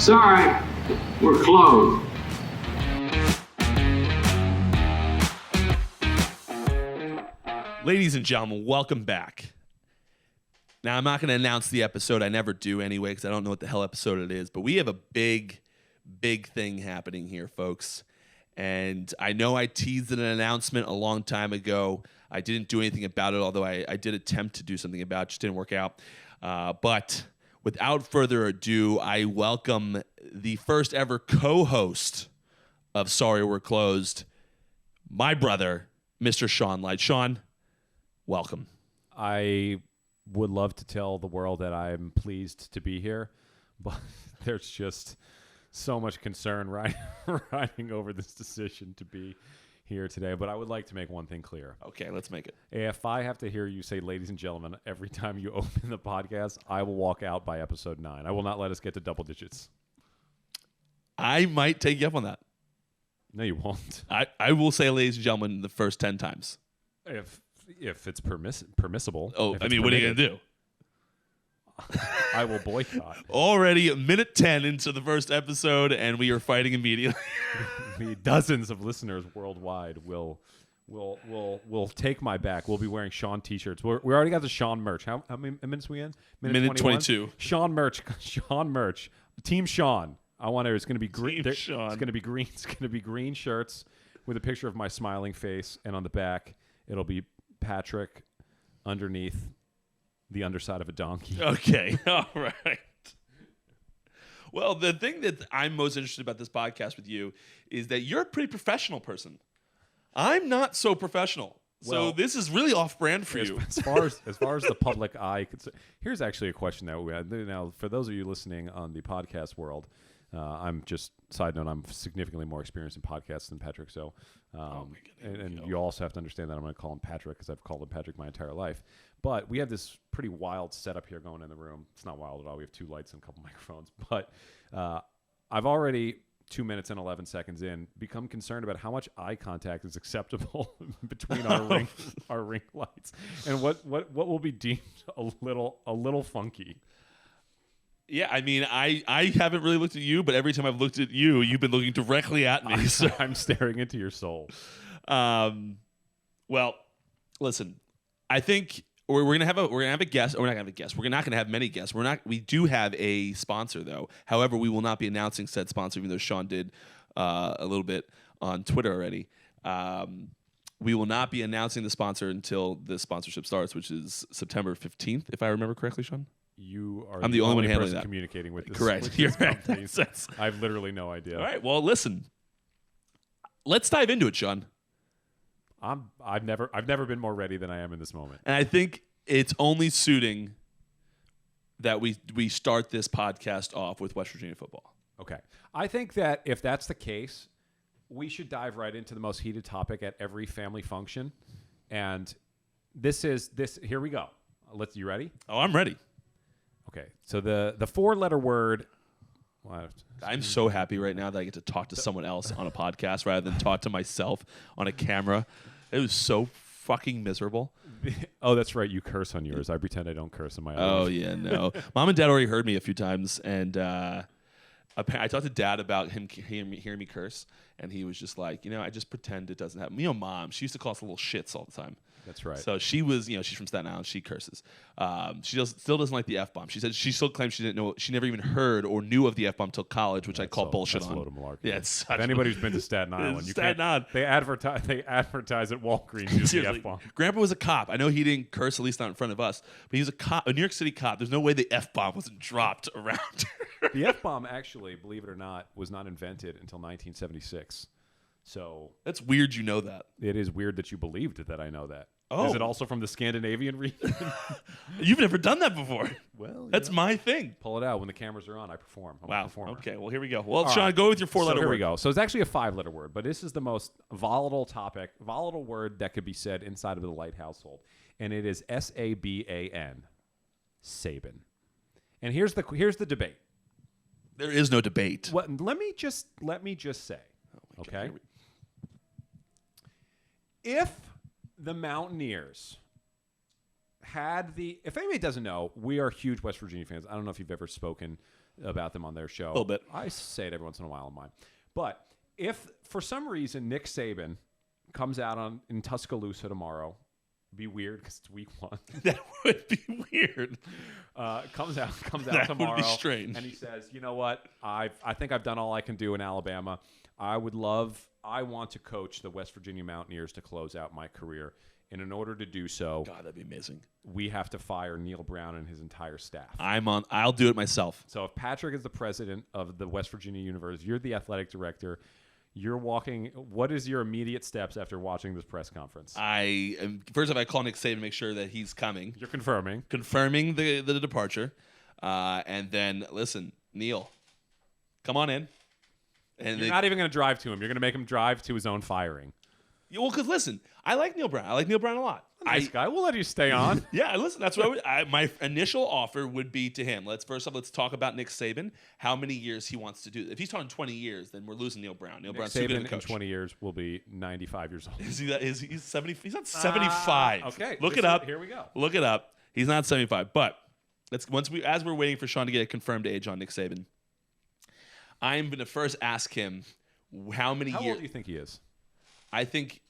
Sorry, we're closed. Ladies and gentlemen, welcome back. Now, I'm not going to announce the episode. I never do anyway because I don't know what the hell episode it is. But we have a big thing happening here, folks. And I know I teased an announcement a long time ago. I didn't do anything about it, although I did attempt to do something about it. Just didn't work out. But without further ado, I welcome the first ever co-host of Sorry We're Closed, my brother, Mr. Sean Light. Sean, welcome. I would love to tell the world that I'm pleased to be here, but there's just so much concern riding over this decision to be here today. But I would like to make one thing clear. Okay, let's make it. If I have to hear you say "ladies and gentlemen" every time you open the podcast, I will walk out by episode 9. I will not let us get to double digits. I might take you up on that. No, you won't. I will say "ladies and gentlemen" the first 10 times. If it's permissible. Oh, I mean, what are you going to do? I will boycott. Already minute 10 into the first episode, and we are fighting immediately. The dozens of listeners worldwide will take my back. We'll be wearing Sean t-shirts. We already got the Sean merch. How many minutes we in? Minute 22. Sean merch. Team Sean. I want to. It's going to be green. Sean. It's going to be green. It's going to be green shirts with a picture of my smiling face, and on the back it'll be Patrick underneath the underside of a donkey. Okay. All right. Well, the thing that I'm most interested about this podcast with you is that you're a pretty professional person. I'm not so professional. Well, so this is really off-brand for you. As far as the public eye, here's actually a question that we had. Now, for those of you listening on the podcast world, I'm just side note. I'm significantly more experienced in podcasts than Patrick. So, and you also have to understand that I'm going to call him Patrick because I've called him Patrick my entire life. But we have this pretty wild setup here going in the room. It's not wild at all. We have 2 lights and a couple microphones. But I've already 2 minutes and 11 seconds in become concerned about how much eye contact is acceptable between our ring lights, and what will be deemed a little funky. Yeah, I mean, I haven't really looked at you, but every time I've looked at you, you've been looking directly at me. So I'm staring into your soul. Well, listen, I think we're gonna have a guest. Or we're not gonna have a guest. We're not gonna have many guests. We do have a sponsor though. However, we will not be announcing said sponsor, even though Sean did a little bit on Twitter already. We will not be announcing the sponsor until the sponsorship starts, which is September 15th, if I remember correctly, Sean. I'm the only one handling that. Communicating with this. Correct. With this company. I have literally no idea. All right. Well, listen. Let's dive into it, Sean. I've never been more ready than I am in this moment. And I think it's only suiting that we start this podcast off with West Virginia football. Okay. I think that if that's the case, we should dive right into the most heated topic at every family function. And this. Here we go. You ready? Oh, I'm ready. Okay, so the 4-letter word. Well, I'm so happy right now that I get to talk to someone else on a podcast rather than talk to myself on a camera. It was so fucking miserable. Oh, that's right. You curse on yours. I pretend I don't curse on my own. Oh, yeah, no. Mom and Dad already heard me a few times, and I talked to Dad about him hearing me curse, and he was just like, I just pretend it doesn't happen. Mom, she used to call us little shits all the time. That's right. So she was, she's from Staten Island. She curses. She still doesn't like the F-bomb. She said she still claims she didn't know. She never even heard or knew of the F-bomb till college, which I call bullshit on. That's a load of malarkey. Yeah, it's if anybody who's been to Staten Island, Staten Island. They advertise at Walgreens using the F-bomb. Grandpa was a cop. I know he didn't curse, at least not in front of us, but he was a cop, a New York City cop. There's no way the F-bomb wasn't dropped around her. The F-bomb, actually, believe it or not, was not invented until 1976. So that's weird. You know that. It is weird that you believed that I know that. Oh. Is it also from the Scandinavian region? You've never done that before. Well, that's my thing. Pull it out. When the cameras are on, I perform. I'm a performer. Okay, well, here we go. Well, Sean, go with your 4-letter word. Here we go. So it's actually a 5-letter word, but this is the most volatile word that could be said inside of the Light household. And it is S-A-B-A-N. Saban. And here's the debate. There is no debate. Well, let me just say, okay? If the Mountaineers if anybody doesn't know, we are huge West Virginia fans. I don't know if you've ever spoken about them on their show. A little bit. I say it every once in a while on mine. But if for some reason Nick Saban comes out in Tuscaloosa tomorrow, be weird because it's week 1. That would be weird. Comes out That tomorrow. would be strange. And he says, you know what? I think I've done all I can do in Alabama. I want to coach the West Virginia Mountaineers to close out my career. And in order to do so, God, that'd be amazing. we have to fire Neil Brown and his entire staff. I'll do it myself. So if Patrick is the president of the West Virginia University, you're the athletic director, you're walking. What is your immediate steps after watching this press conference? First off, I call Nick Saban to make sure that he's coming. You're confirming the departure. And then, listen, Neil, come on in. And you're not even going to drive to him. You're going to make him drive to his own firing. Well, because listen, I like Neil Brown. I like Neil Brown a lot. Nice guy. We'll let you stay on. Yeah, listen, that's what my initial offer would be to him. Let's talk about Nick Saban, how many years he wants to do. If he's talking 20 years, then we're losing Neil Brown. Neil Brown's too good of a Saban coach. in 20 years will be 95 years old. He's 70? He's not 75. Okay. Look it up. Here we go. Look it up. He's not 75. But as we're waiting for Sean to get a confirmed age on Nick Saban, I'm going to first ask him how many years. How old do you think he is? I think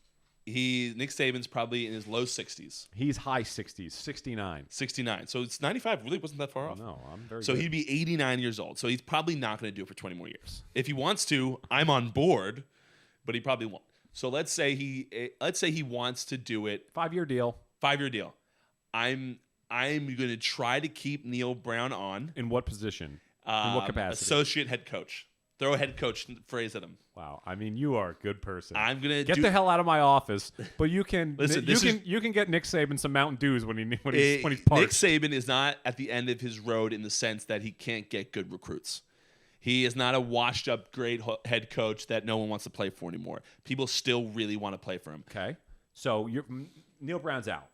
Nick Saban's probably in his low 60s. He's high 60s, 69. 69. So it's 95 really wasn't that far off. No, I'm very So good. he'd be 89 years old. So he's probably not going to do it for 20 more years. If he wants to, I'm on board, but he probably won't. So let's say he wants to do it. 5-year deal. 5-year deal. I'm going to try to keep Neil Brown on. In what position? In what capacity? Associate head coach. Throw a head coach phrase at him. Wow. I mean, you are a good person. I'm gonna get the hell out of my office. But you can Listen, you can get Nick Saban some Mountain Dews when he's parched. Nick Saban is not at the end of his road in the sense that he can't get good recruits. He is not a washed-up great head coach that no one wants to play for anymore. People still really want to play for him. Okay. So Neil Brown's out.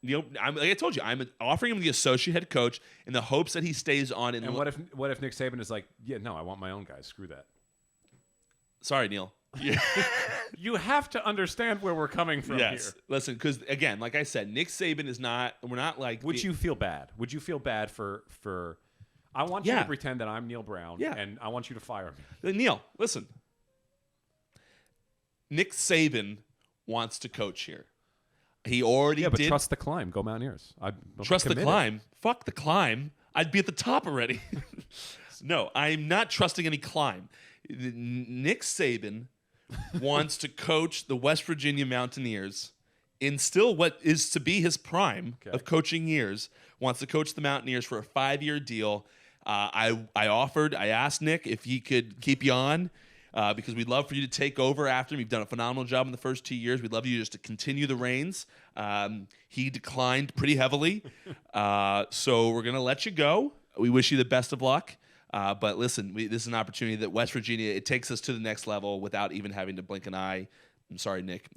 Like I told you, I'm offering him the associate head coach in the hopes that he stays on. And what if Nick Saban is like, yeah, no, I want my own guys. Screw that. Sorry, Neil. You have to understand where we're coming from here. Listen, because again, like I said, Nick Saban is not. We're not like. Would you feel bad? Would you feel bad for? I want you to pretend that I'm Neil Brown, and I want you to fire me. Neil, listen. Nick Saban wants to coach here. He already did. Trust the climb. Go Mountaineers. Trust the climb. Fuck the climb. I'd be at the top already. No, I'm not trusting any climb. Nick Saban wants to coach the West Virginia Mountaineers in still what is to be his prime of coaching years. Wants to coach the Mountaineers for a 5-year deal. I asked Nick if he could keep you on. Because we'd love for you to take over after him. You've done a phenomenal job in the first 2 years. We'd love you just to continue the reins. He declined pretty heavily. So we're going to let you go. We wish you the best of luck. But listen, this is an opportunity that West Virginia, it takes us to the next level without even having to blink an eye. I'm sorry, Nick.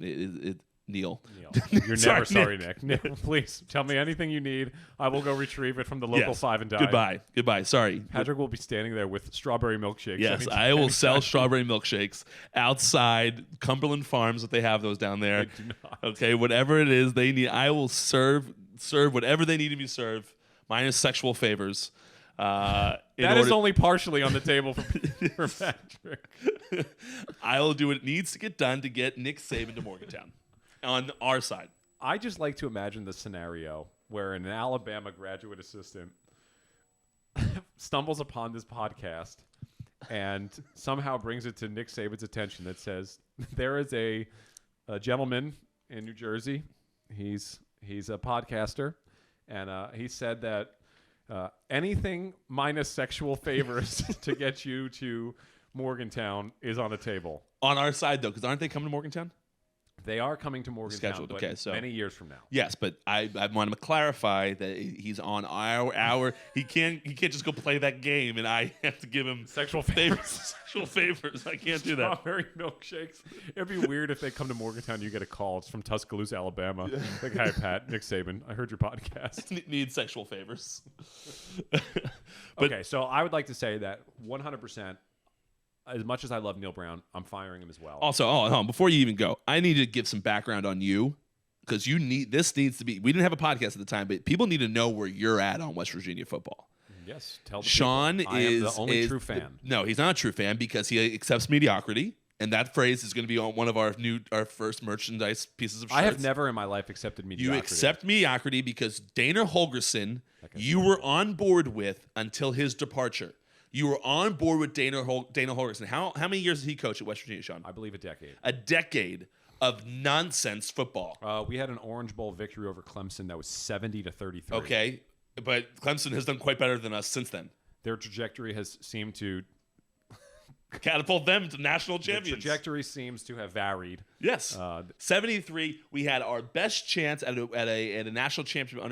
Neil. You're never sorry, Nick. Nick, please tell me anything you need. I will go retrieve it from the local 5 and dime. Goodbye. Sorry. Patrick will be standing there with strawberry milkshakes. Yes, I will sell strawberry milkshakes outside Cumberland Farms if they have those down there. They do not. Okay, whatever it is they need, I will serve whatever they need to be served, minus sexual favors. That is only partially on the table for Patrick. I will do what it needs to get done to get Nick Saban to Morgantown. On our side. I just like to imagine the scenario where an Alabama graduate assistant stumbles upon this podcast and somehow brings it to Nick Saban's attention that says, there is a gentleman in New Jersey. He's a podcaster, and he said that anything minus sexual favors to get you to Morgantown is on the table. On our side, though, because aren't they coming to Morgantown? They are coming to Morgantown, Scheduled. but Okay, so many years from now. Yes, but I want to clarify that he's on our. He can't just go play that game, and I have to give him Sexual favors. Sexual favors. I can't do that. Strawberry milkshakes. It'd be weird if they come to Morgantown and you get a call. It's from Tuscaloosa, Alabama. Like, hi, Pat. Nick Saban. I heard your podcast. Need sexual favors. Okay, so I would like to say that 100%. As much as I love Neil Brown, I'm firing him as well. Also, hold on, before you even go, I need to give some background on you because this needs to be. We didn't have a podcast at the time, but people need to know where you're at on West Virginia football. Yes, tell the Sean people. I am the only true fan. No, he's not a true fan because he accepts mediocrity. And that phrase is going to be on one of our first merchandise pieces of shirts. I have never in my life accepted mediocrity. You accept mediocrity because Dana Holgerson, you were on board with until his departure. You were on board with Dana Holgerson. How many years did he coach at West Virginia, Sean? I believe a decade. A decade of nonsense football. We had an Orange Bowl victory over Clemson that was 70-33. Okay, but Clemson has done quite better than us since then. Their trajectory has seemed to catapult them to national the champions. trajectory seems to have varied. Yes, 73. We had our best chance at a national championship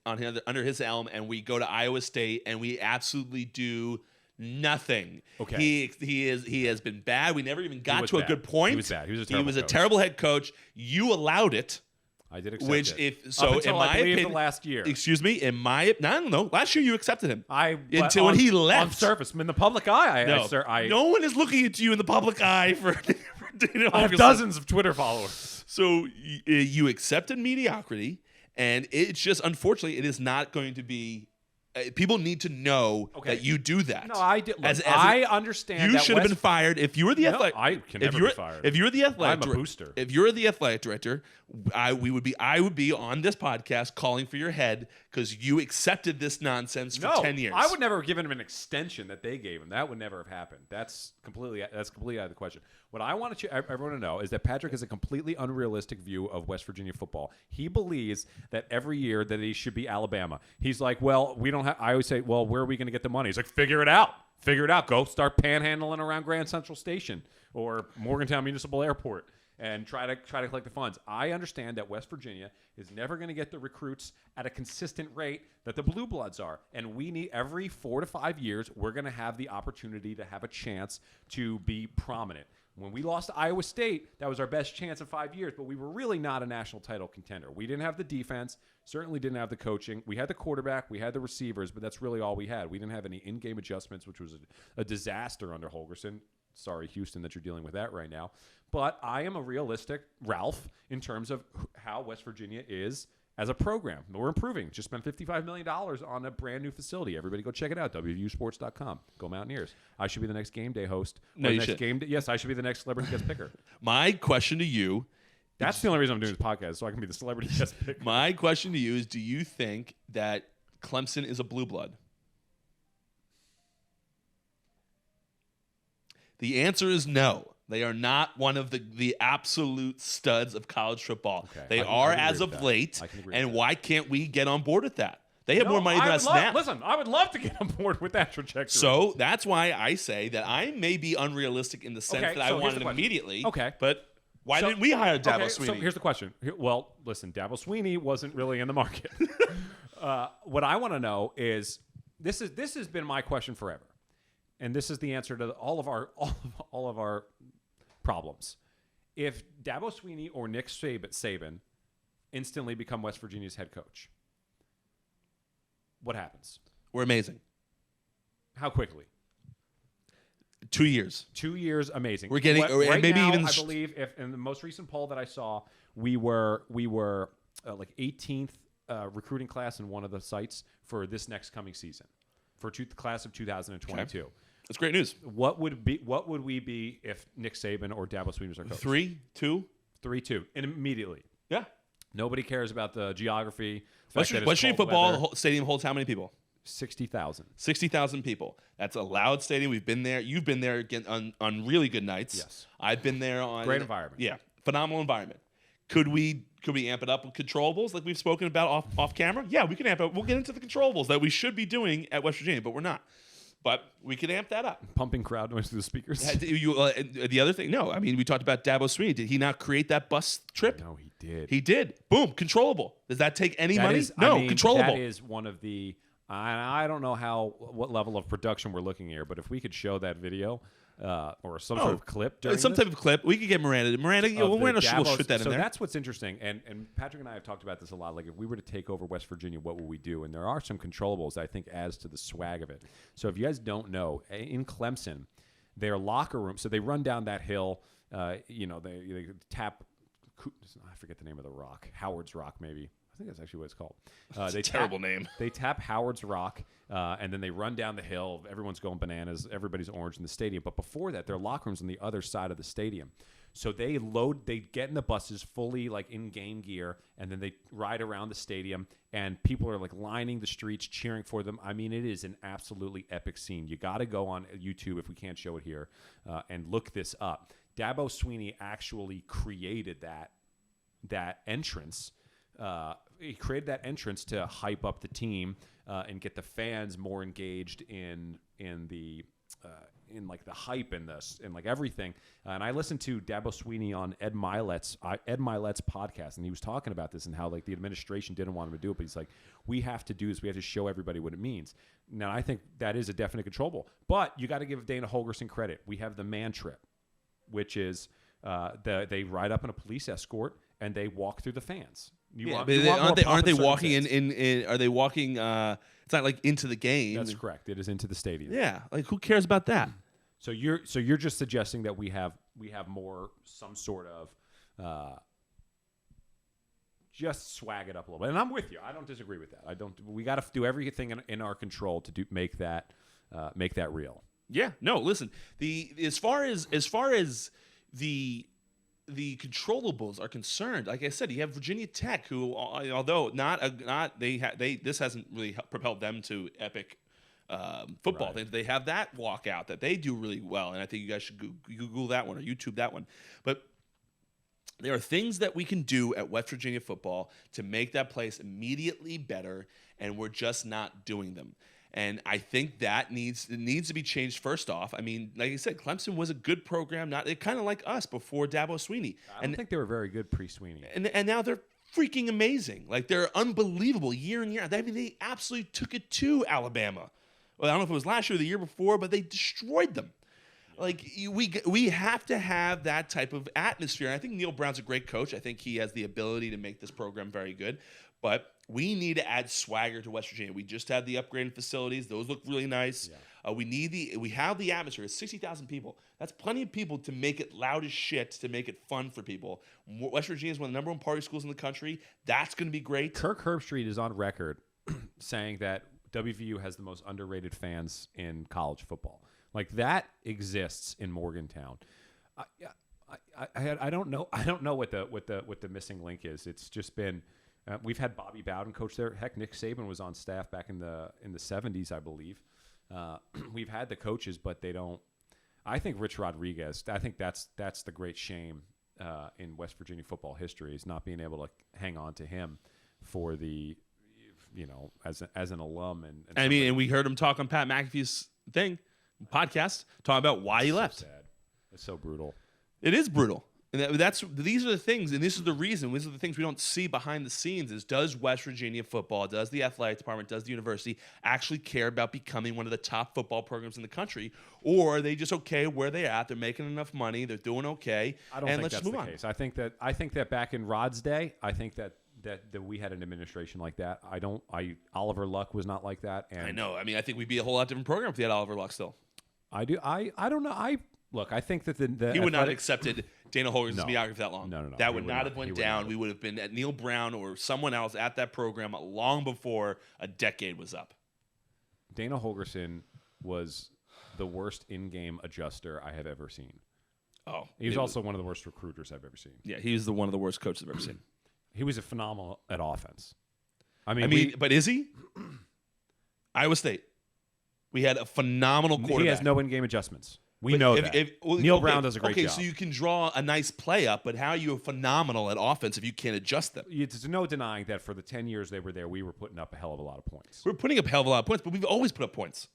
under his helm, and we go to Iowa State, and we absolutely do nothing. Okay, he has been bad. We never even got to bad. a good point. He was bad. He was a terrible head coach. You allowed it. I did accept Which, it. in my opinion, the last year. Excuse me, no. Last year you accepted him. Until when he left. On surface, in the public eye, no one is looking at you in the public eye for Dana I have Holgerson. dozens of Twitter followers. So you accepted mediocrity, and it's just, unfortunately, it is not going to be. People need to know that you do that. No, I did. I understand. You should have been fired if you were the athletic. I can never be fired. If you were the athletic, I'm a booster. If you're the athletic director, I would be on this podcast calling for your head because you accepted this nonsense for 10 years. I would never have given him an extension that they gave him. That would never have happened. That's completely out of the question. What I want everyone to know is that Patrick has a completely unrealistic view of West Virginia football. He believes that every year that he should be Alabama. He's like, well, we don't have. I always say, well, where are we going to get the money? He's like, figure it out. Go start panhandling around Grand Central Station or Morgantown Municipal Airport and try to collect the funds. I understand that West Virginia is never going to get the recruits at a consistent rate that the Blue Bloods are. And we need every 4 to 5 years, we're going to have the opportunity to have a chance to be prominent. When we lost to Iowa State, that was our best chance in 5 years, but we were really not a national title contender. We didn't have the defense, certainly didn't have the coaching. We had the quarterback, we had the receivers, but that's really all we had. We didn't have any in-game adjustments, which was a disaster under Holgerson. Sorry, Houston, that you're dealing with that right now. But I am a realistic Ralph in terms of how West Virginia is as a program. We're improving. Just spent $55 million on a brand new facility. Everybody go check it out, WVUsports.com. Go Mountaineers. I should be the next game day host. No, you should. Yes, I should be the next celebrity guest picker. My question to you. That's the only reason I'm doing this podcast, so I can be the celebrity guest picker. My question to you is, do you think that Clemson is a blue blood? The answer is no. They are not one of the absolute studs of college football. Okay. They are as of late. And why can't we get on board with that? They have more money than us now. Listen, I would love to get on board with that trajectory. So that's why I say that I may be unrealistic in the sense that I want it immediately. Okay. But why didn't we hire Dabo Sweeney? So here's the question. Well, listen, Dabo Sweeney wasn't really in the market. What I want to know is, this has been my question forever. And this is the answer to all of our problems. If Dabo Sweeney or Nick Saban instantly become West Virginia's head coach, what happens? We're amazing. How quickly? 2 years. 2 years, amazing. We're getting right maybe now, even. I believe if in the most recent poll that I saw, we were like 18th recruiting class in one of the sites for this next coming season, for the class of 2022. Okay. That's great news. What would we be if Nick Saban or Dabo Sweeney was our coach? 3-2, and immediately. Yeah. Nobody cares about the geography. West Virginia football stadium holds how many people? 60,000. 60,000 people. That's a loud stadium. We've been there. You've been there again on really good nights. Yes. I've been there on great environment. Yeah, phenomenal environment. Could we amp it up with controllables like we've spoken about off camera? Yeah, we can amp it up. We'll get into the controllables that we should be doing at West Virginia, but we're not. But we can amp that up. Pumping crowd noise through the speakers. The other thing, no. I mean, we talked about Dabo Sweeney. Did he not create that bus trip? No, he did. He did. Boom, controllable. Does that take any money? Controllable. That is one of the. I don't know what level of production we're looking here, but if we could show that video or some sort of clip, type of clip, we could get Miranda. Miranda, we'll shoot that in there. So that's what's interesting, and Patrick and I have talked about this a lot. Like, if we were to take over West Virginia, what would we do? And there are some controllables that I think adds to the swag of it. So if you guys don't know, in Clemson, their locker room. So they run down that hill. They tap. I forget the name of the rock. Howard's Rock, maybe. I think that's actually what it's called. It's a terrible name. They tap Howard's Rock, and then they run down the hill. Everyone's going bananas. Everybody's orange in the stadium. But before that, their locker room's on the other side of the stadium. So they get in the buses fully like in game gear, and then they ride around the stadium, and people are like lining the streets cheering for them. I mean, it is an absolutely epic scene. You got to go on YouTube if we can't show it here, and look this up. Dabo Swinney actually created that entrance. He created that entrance to hype up the team and get the fans more engaged in the like the hype and like everything. And I listened to Dabo Swinney on Ed Milet's podcast, and he was talking about this and how like the administration didn't want him to do it, but he's like, we have to do this. We have to show everybody what it means. Now I think that is a definite controllable, but you got to give Dana Holgerson credit. We have the man trip, which is they ride up in a police escort and they walk through the fans. Aren't they walking in? Are they walking? It's not like into the game. That's correct. It is into the stadium. Yeah, like who cares about that? So you're just suggesting that we have more some sort of just swag it up a little bit, and I'm with you. I don't disagree with that. We got to do everything in our control to make that real. Yeah. No. Listen. As far as the controllables are concerned, like I said, you have Virginia Tech, who, although this hasn't really propelled them to epic football. Right. They have that walkout that they do really well, and I think you guys should Google that one or YouTube that one. But there are things that we can do at West Virginia football to make that place immediately better, and we're just not doing them. And I think that needs to be changed first off. I mean, like I said, Clemson was a good program, kind of like us before Dabo Swinney. I don't think they were very good pre-Swinney. And now they're freaking amazing. Like, they're unbelievable year in year out. I mean, they absolutely took it to Alabama. Well, I don't know if it was last year or the year before, but they destroyed them. Like, we have to have that type of atmosphere. And I think Neil Brown's a great coach. I think he has the ability to make this program very good. But we need to add swagger to West Virginia. We just had the upgraded facilities; those look really nice. Yeah. We have the atmosphere. It's 60,000 people. That's plenty of people to make it loud as shit, to make it fun for people. West Virginia is one of the number one party schools in the country. That's going to be great. Kirk Herbstreit is on record saying that WVU has the most underrated fans in college football. Like, that exists in Morgantown. I don't know. I don't know what the missing link is. It's just been. We've had Bobby Bowden coach there. Heck, Nick Saban was on staff back in the 70s, I believe. We've had the coaches, but they don't. I think Rich Rodriguez. I think that's the great shame in West Virginia football history, is not being able to hang on to him for the, as an alum. And we heard him talk on Pat McAfee's podcast, talking about why he left. Sad. It's so brutal. It is brutal. And these are the things, and this is the reason. These are the things we don't see behind the scenes. Is, does West Virginia football, does the athletic department, does the university actually care about becoming one of the top football programs in the country, or are they just okay where they're at? They're making enough money, they're doing okay. I don't think that's the case. I think that back in Rod's day, I think that we had an administration like that. Oliver Luck was not like that. And I know. I mean, I think we'd be a whole lot different program if we had Oliver Luck still. I do. I don't know. Look, I think that the he would not have accepted Dana Holger's mediocrity that long. No. That would not have went down. We would have been at Neil Brown or someone else at that program long before a decade was up. Dana Holgerson was the worst in-game adjuster I have ever seen. Oh, he was also one of the worst recruiters I've ever seen. Yeah, he was one of the worst coaches I've ever seen. He was a phenomenal at offense. But is he? Iowa State. We had a phenomenal quarterback. He has no in-game adjustments. We know that. Neil Brown does a great job. Okay, so you can draw a nice play up, but how are you phenomenal at offense if you can't adjust them? There's no denying that for the 10 years they were there, we were putting up a hell of a lot of points. We're putting up a hell of a lot of points, but we've always put up points.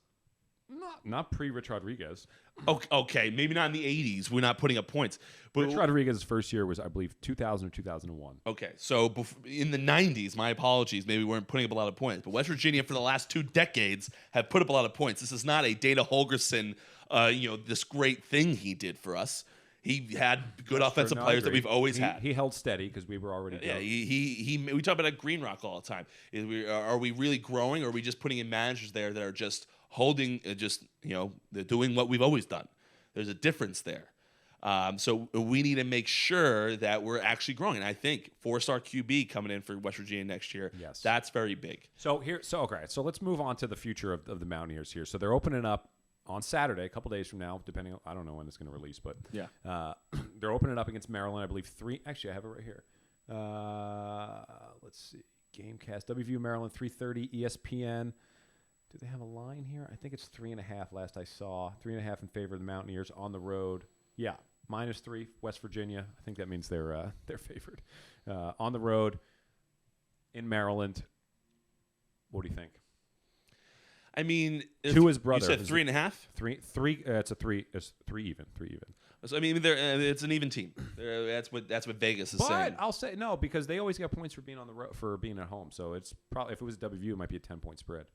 Not pre-Rich Rodriguez. Okay, maybe not in the 80s. We're not putting up points. But Rich Rodriguez's first year was, I believe, 2000 or 2001. Okay, so in the 90s, my apologies, maybe we weren't putting up a lot of points. But West Virginia, for the last 2 decades, have put up a lot of points. This is not a Dana Holgerson, this great thing he did for us. He had good offensive players that we've always had. He held steady because we were already good. Yeah, we talk about Green Rock all the time. Are we really growing, or are we just putting in managers there that are just holding, they're doing what we've always done? There's a difference there. So we need to make sure that we're actually growing. And I think 4-star QB coming in for West Virginia next year. Yes. That's very big. So let's move on to the future of the Mountaineers here. So they're opening up on Saturday, a couple days from now, depending on, I don't know when it's going to release, but Yeah. They're opening up against Maryland, I believe 3. Actually, I have it right here. Let's see. Gamecast, WVU Maryland, 3:30, ESPN. Do they have a line here? I think it's 3.5 last I saw. 3.5 in favor of the Mountaineers on the road. Yeah, -3, West Virginia. I think that means they're favored. On the road in Maryland. What do you think? I mean, To his brother. You said 3.5? 3. It's 3. It's 3 even. 3 even. So I mean, it's an even team. That's what Vegas is saying. But I'll say no because they always get points for being on the road for being at home. So it's probably if it was WVU, it might be a 10-point spread.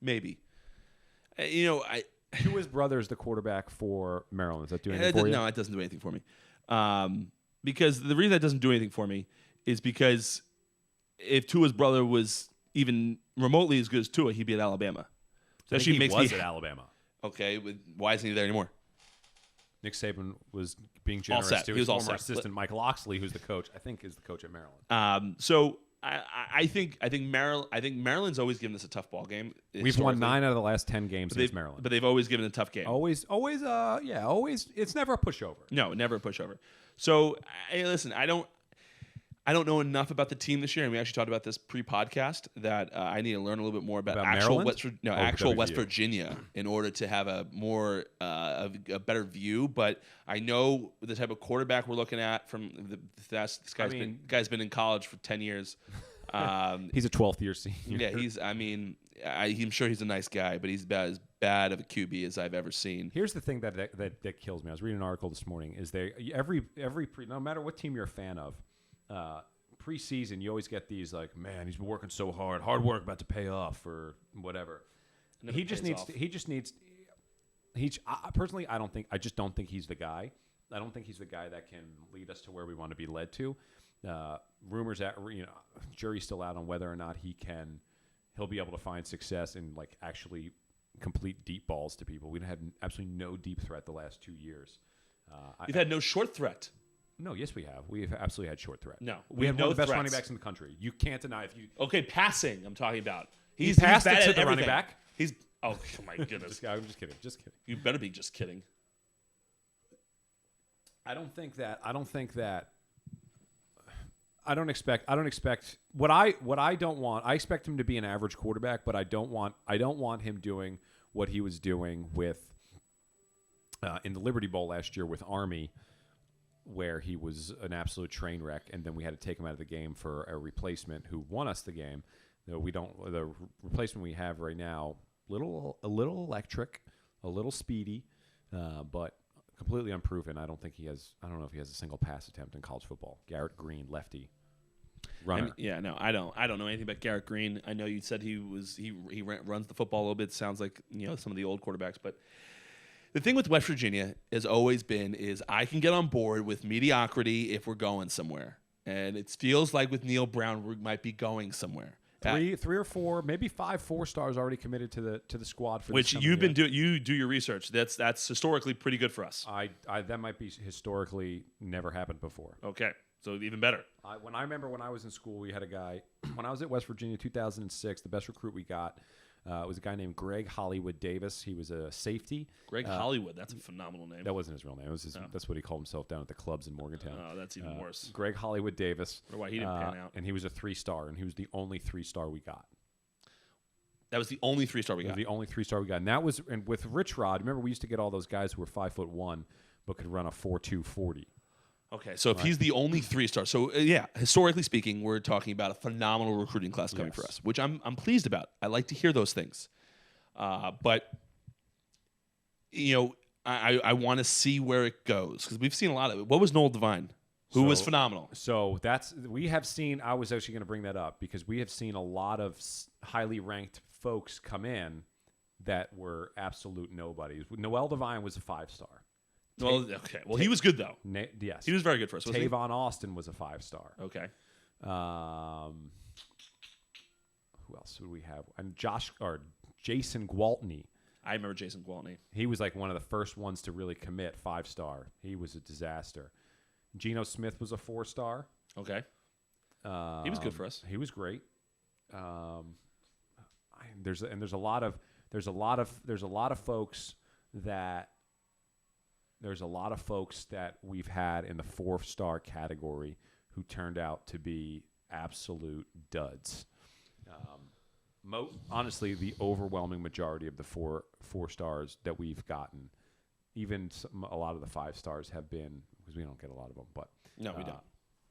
Maybe. To his brother is the quarterback for Maryland. Does that do anything for you? No, it doesn't do anything for me. Because the reason that doesn't do anything for me is because if Tua's brother was even remotely as good as Tua, he'd be at Alabama. So he was at Alabama. Okay, why isn't he there anymore? Nick Saban was being All generous set. to He his was all former set. assistant, Mike Loxley, who's the coach. I think is the coach at Maryland. So I think Maryland's always given us a tough ball game. We've won 9 out of the last 10 games against Maryland. But they've always given a tough game. Always. It's never a pushover. No, never a pushover. So listen, I don't know enough about the team this year, and we actually talked about this pre-podcast that I need to learn a little bit more about actual Maryland? West Virginia in order to have a more a better view. But I know the type of quarterback we're looking at from this guy's been in college for 10 years. He's a 12th year senior. Yeah, I'm sure he's a nice guy, but he's about as bad of a QB as I've ever seen. Here's the thing that kills me. I was reading an article this morning. Is no matter what team you're a fan of. Preseason, you always get these like, man, he's been working so hard work about to pay off or whatever. Personally, I just don't think he's the guy. I don't think he's the guy that can lead us to where we want to be led to. Rumors that jury's still out on whether or not he'll be able to find success and like actually complete deep balls to people. We've had absolutely no deep threat the last 2 years. We've had no short threat. No, yes, we have. We've absolutely had short threat. No, we have one of the best threats. running backs in the country. You can't deny if you. Okay, passing. I'm talking about. He's passed bad it to at the running everything. back. Oh my goodness. I'm just kidding. Just kidding. You better be just kidding. I don't expect what I don't want. I expect him to be an average quarterback, but I don't want him doing what he was doing with in the Liberty Bowl last year with Army, where he was an absolute train wreck, and then we had to take him out of the game for a replacement who won us the game. The replacement we have right now, a little electric, a little speedy, but completely unproven. I don't know if he has a single pass attempt in college football. Garrett Green, lefty runner. I don't know anything about Garrett Green. I know you said he runs the football a little bit. Sounds like some of the old quarterbacks, but. The thing with West Virginia has always been is I can get on board with mediocrity if we're going somewhere. And it feels like with Neil Brown, we might be going somewhere. Three or 4, maybe 5 4-stars already committed to the squad for which this you've been doing. You do your research. That's historically pretty good for us. That might be historically never happened before. Okay, so even better. When I was in school, we had a guy. When I was at West Virginia, 2006, the best recruit we got. Was a guy named Greg Hollywood Davis. He was a safety. Greg Hollywood, that's a phenomenal name. That wasn't his real name. That's what he called himself down at the clubs in Morgantown. Oh, that's even worse. Greg Hollywood Davis. Or why he didn't pan out. And he was a 3-star, and he was the only 3-star we got. That was the only 3-star we got. The only 3-star we got. And that was with Rich Rod. Remember, we used to get all those guys who were 5'1" but could run a 4.2 40. Okay, so if he's the only 3-star, so historically speaking, we're talking about a phenomenal recruiting class coming for us, which I'm pleased about. I like to hear those things. But I want to see where it goes because we've seen a lot of it. What was Noel Devine, who was phenomenal? So we have seen. I was actually going to bring that up because we have seen a lot of highly ranked folks come in that were absolute nobodies. Noel Devine was a 5-star. Well, okay. Well, he was good though. Yes, he was very good for us. Tavon Austin was a 5-star. Okay. Who else would we have? And Jason Gwaltney. I remember Jason Gwaltney. He was like one of the first ones to really commit 5-star. He was a disaster. Geno Smith was a 4-star. Okay. He was good for us. He was great. There's a lot of folks that we've had in the 4-star category who turned out to be absolute duds. Honestly, the overwhelming majority of the four stars that we've gotten, even a lot of the 5 stars have been, because we don't get a lot of them, but no, we don't.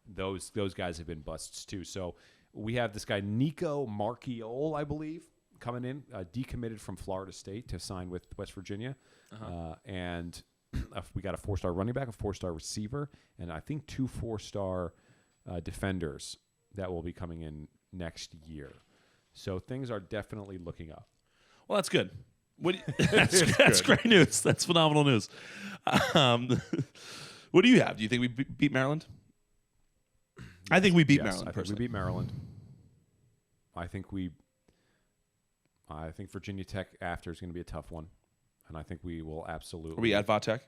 Those guys have been busts too. So we have this guy Nico Marchiol, I believe, coming in, decommitted from Florida State to sign with West Virginia, and we got a 4-star running back, a 4-star receiver, and I think 2 4-star defenders that will be coming in next year. So things are definitely looking up. Well, that's good. That's great news. That's phenomenal news. What do you have? Do you think we beat Maryland? I think we beat Maryland. I think we beat Maryland. I think Virginia Tech after is going to be a tough one, and I think we will absolutely. Are we at Vatech?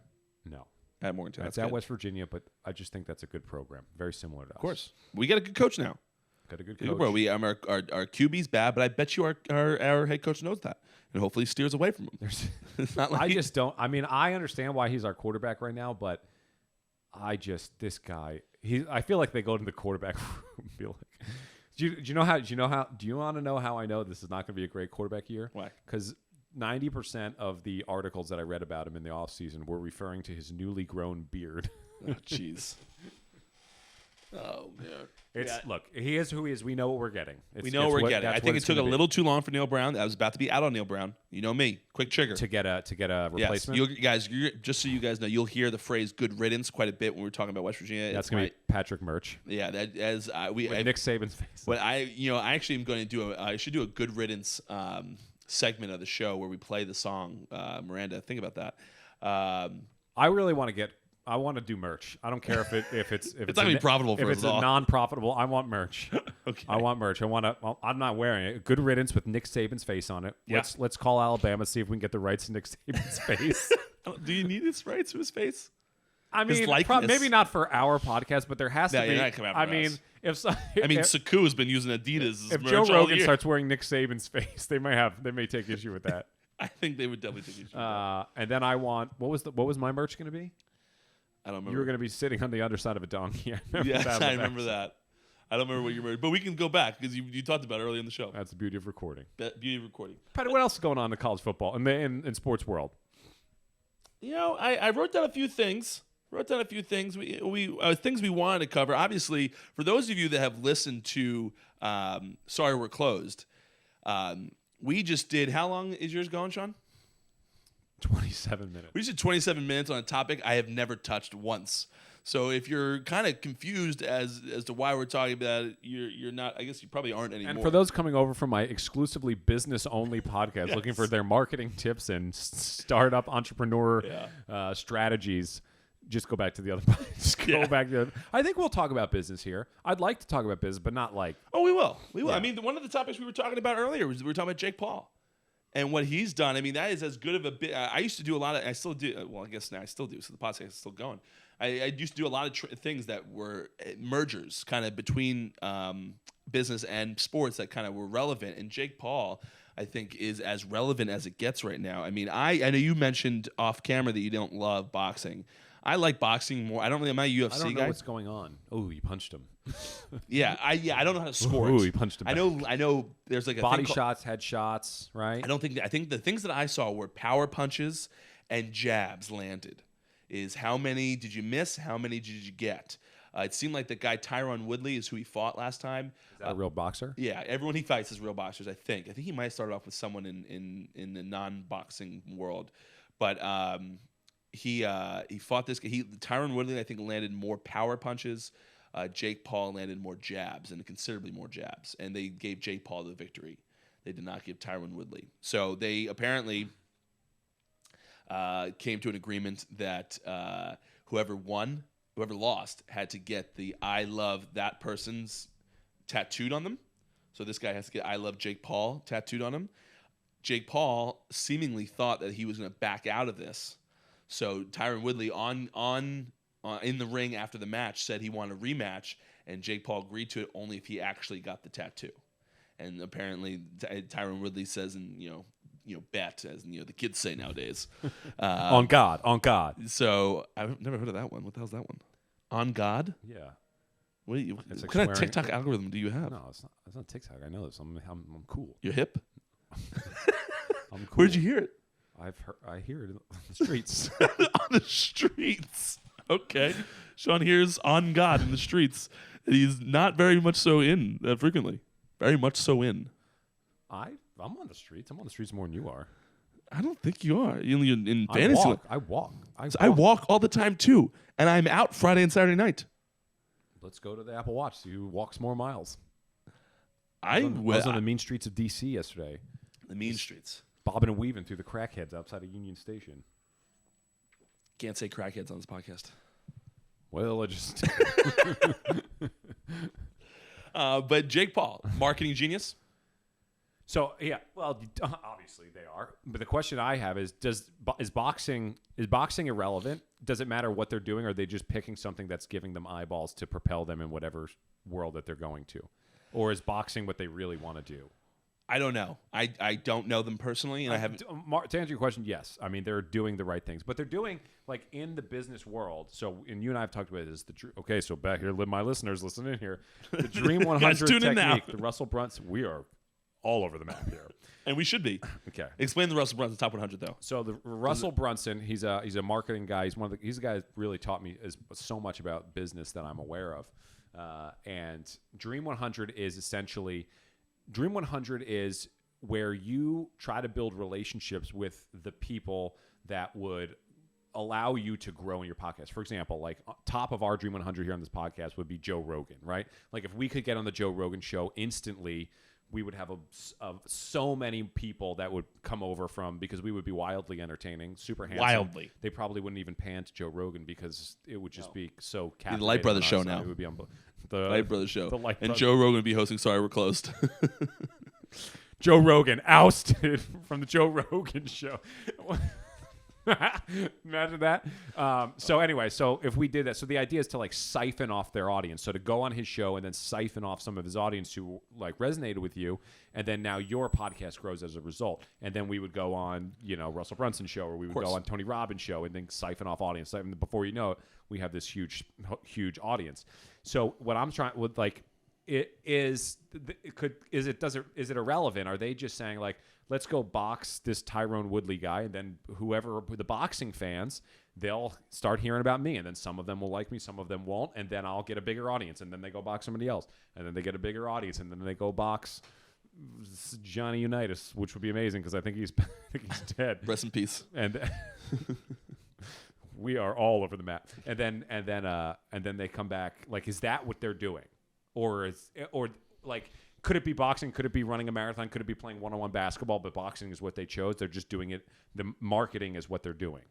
No, at Morgantown. It's at West Virginia, but I just think that's a good program, very similar to us. Of course, we got a good coach now. Got a good coach. Bro, our QB's bad, but I bet you our head coach knows that, and hopefully steers away from him. It's not like I just don't. I mean, I understand why he's our quarterback right now, but this guy. I feel like they go to the quarterback room. Feel like. Do you want to know how I know this is not going to be a great quarterback year? Why? Because 90% of the articles that I read about him in the offseason were referring to his newly grown beard. Oh, jeez. Oh, man. Look, he is who he is. We know what we're getting. We know what we're getting. I think it took a little too long for Neil Brown. I was about to be out on Neil Brown. You know me. Quick trigger. To get a replacement? Yes. Just so you guys know, you'll hear the phrase good riddance quite a bit when we're talking about West Virginia. That's going to be Patrick Murch. Yeah. Nick Saban's face. But I actually am going to do I should do a good riddance segment of the show where we play the song. Miranda, think about that. I really want to I want to do merch. I don't care if it's not going to be profitable for us if it's at all. non-profitable. I want merch. Okay. I want merch. I'm not wearing it. Good riddance with Nick Saban's face on it. Yeah. Let's call Alabama, see if we can get the rights to Nick Saban's face. Do you need his rights to his face? I mean, maybe not for our podcast, but there has to be. You're not coming after us. Saku has been using Adidas. If Joe Rogan starts wearing Nick Saban's face, they may take issue with that. I think they would definitely take issue with that. And then I want what was my merch going to be? I don't remember. You were going to be sitting on the underside of a donkey. I remember that. I don't remember what you were, but we can go back because you talked about it early in the show. That's the beauty of recording. Patty, what else is going on in college football and in sports world? I wrote down a few things. Things we wanted to cover. Obviously, for those of you that have listened to Sorry We're Closed, we just did. How long is yours going, Sean? 27 minutes. We just did 27 minutes on a topic I have never touched once. So if you're kind of confused as to why we're talking about it, you're not. I guess you probably aren't anymore. And for those coming over from my exclusively business-only podcast, looking for their marketing tips and startup entrepreneur strategies, just go back to the other. Go back to the other. I think we'll talk about business here. I'd like to talk about business, but not like. Oh, we will. Yeah. I mean, one of the topics we were talking about earlier was we were talking about Jake Paul. And what he's done, I mean, that is as good of a bit. I used to do a lot of, I still do. Well, I guess now I still do. So the podcast is still going. I used to do a lot of things that were mergers, kind of between business and sports that kind of were relevant. And Jake Paul, I think, is as relevant as it gets right now. I mean, I know you mentioned off camera that you don't love boxing. I like boxing more. I'm not a UFC guy. I don't know what's going on. Oh, you punched him. I don't know how to score. Ooh, he punched him. I know. There's like a body shots, head shots, right? I think the things that I saw were power punches and jabs landed. Is how many did you miss? How many did you get? It seemed like the guy Tyron Woodley is who he fought last time. Is that a real boxer? Yeah, everyone he fights is real boxers. I think he might have started off with someone in the non-boxing world, but he fought this guy. Tyron Woodley, I think, landed more power punches. Jake Paul landed more jabs, and considerably more jabs, and they gave Jake Paul the victory. They did not give Tyron Woodley. So they apparently came to an agreement that whoever lost had to get the "I love that person's" tattooed on them. So this guy has to get "I love Jake Paul" tattooed on him. Jake Paul seemingly thought that he was going to back out of this. So Tyron Woodley in the ring after the match said he wanted a rematch, and Jake Paul agreed to it only if he actually got the tattoo. And apparently Tyron Woodley says, bet, as the kids say nowadays. On God. So I've never heard of that one. What the hell's that one? On God? Yeah. What It's like kind of swearing. TikTok algorithm do you have? No, it's not TikTok. I know this. I'm cool. You're hip? I'm cool. Where'd you hear it? I hear it on the streets. On the streets. Okay. Sean hears On God in the streets. He's not very much so in frequently. Very much so in. I'm on the streets. I'm on the streets more than you are. I don't think you are. You're in fantasy. I walk. I walk all the time too, and I'm out Friday and Saturday night. Let's go to the Apple Watch. See who walks more miles. I was on the mean streets of D.C. yesterday. The mean streets. Bobbing and weaving through the crackheads outside of Union Station. Can't say crackheads on this podcast. Well, I just... But Jake Paul, marketing genius? So, yeah, well, obviously they are. But the question I have is boxing irrelevant? Does it matter what they're doing, or are they just picking something that's giving them eyeballs to propel them in whatever world that they're going to? Or is boxing what they really want to do? I don't know. I don't know them personally, and I haven't. To answer your question, yes. I mean, they're doing the right things, but they're doing like in the business world. So, and you and I have talked about this. Okay, so back here, my listeners, listen in here. The Dream 100 technique, the Russell Brunson. We are all over the map here, and we should be. Okay, explain the Russell Brunson top 100 though. So the Russell Brunson, he's a marketing guy. He's the guy that really taught me so much about business that I'm aware of. And Dream 100 is essentially. Dream 100 is where you try to build relationships with the people that would allow you to grow in your podcast. For example, like top of our Dream 100 here on this podcast would be Joe Rogan, right? Like if we could get on the Joe Rogan show instantly, we would have so many people that would come over because we would be wildly entertaining, super handsome. Wildly. They probably wouldn't even pan to Joe Rogan because it would just be so captivating. The Light Brothers show now. It would be the Light Brothers show. The Light and Brothers. Joe Rogan would be hosting Sorry We're Closed. Joe Rogan ousted from the Joe Rogan show. Imagine that. So anyway, so if we did that, so the idea is to like siphon off their audience. So to go on his show and then siphon off some of his audience who like resonated with you, and then now your podcast grows as a result. And then we would go on, Russell Brunson show, or we would go on Tony Robbins show, and then siphon off audience. And before you know it, we have this huge audience. So what I'm trying with like. Is it irrelevant? Are they just saying like, let's go box this Tyron Woodley guy, and then whoever the boxing fans, they'll start hearing about me, and then some of them will like me, some of them won't, and then I'll get a bigger audience, and then they go box somebody else, and then they get a bigger audience, and then they go box Johnny Unitas, which would be amazing because I think he's dead. Rest in peace. And we are all over the map. And then they come back. Like, is that what they're doing? Or could it be boxing? Could it be running a marathon? Could it be playing one-on-one basketball? But boxing is what they chose. They're just doing it. The marketing is what they're doing.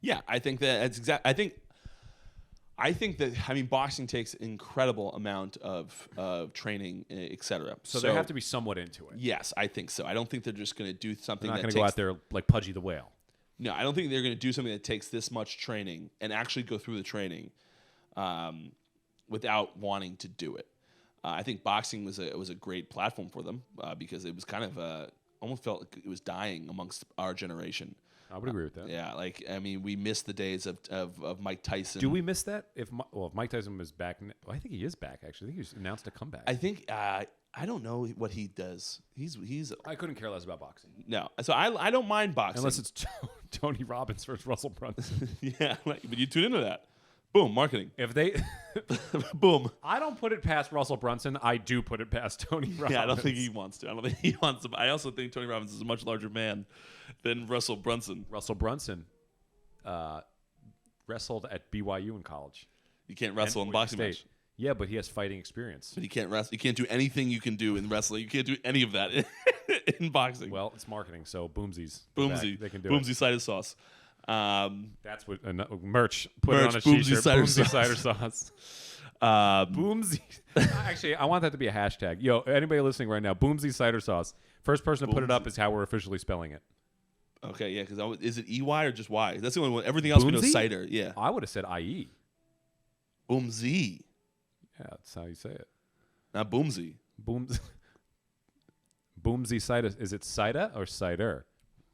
Yeah, I think that's exact. I think that boxing takes an incredible amount of training, etc. So they have to be somewhat into it. Yes, I think so. I don't think they're just going to do something. They're not going to go out there like Pudgy the Whale. No, I don't think they're going to do something that takes this much training and actually go through the training without wanting to do it. I think boxing was a great platform for them because it was kind of almost felt like it was dying amongst our generation. I would agree with that. Yeah, we missed the days of Mike Tyson. Do we miss that? If Mike Tyson was back, I think he is back. Actually, I think he's announced a comeback. I think I don't know what he does. He's. I couldn't care less about boxing. No, so I don't mind boxing unless it's Tony Robbins versus Russell Brunson. Yeah, but you tune into that. Boom, marketing. If they, boom. I don't put it past Russell Brunson. I do put it past Tony Robbins. Yeah, I don't think he wants to. I also think Tony Robbins is a much larger man than Russell Brunson. Russell Brunson wrestled at BYU in college. You can't wrestle in boxing match. Yeah, but he has fighting experience. But he can't wrestle. You can't do anything you can do in wrestling. You can't do any of that in boxing. Well, it's marketing, so boomsies. Boomsy. They can do Boomsy cider sauce. That's what merch. Put merch, it on a Boomsy t-shirt. cider Boomsy sauce. cider sauce. Boomsy. Actually, I want that to be a hashtag. Yo, anybody listening right now, Boomsy cider sauce. First person to put it up is how we're officially spelling it. Okay, yeah, because is it EY or just Y? That's the only one. Everything else we know is cider. Yeah. I would have said IE. Boomsy. Yeah, that's how you say it. Not Boomsy. Boomsy cider. Is it cider or cider?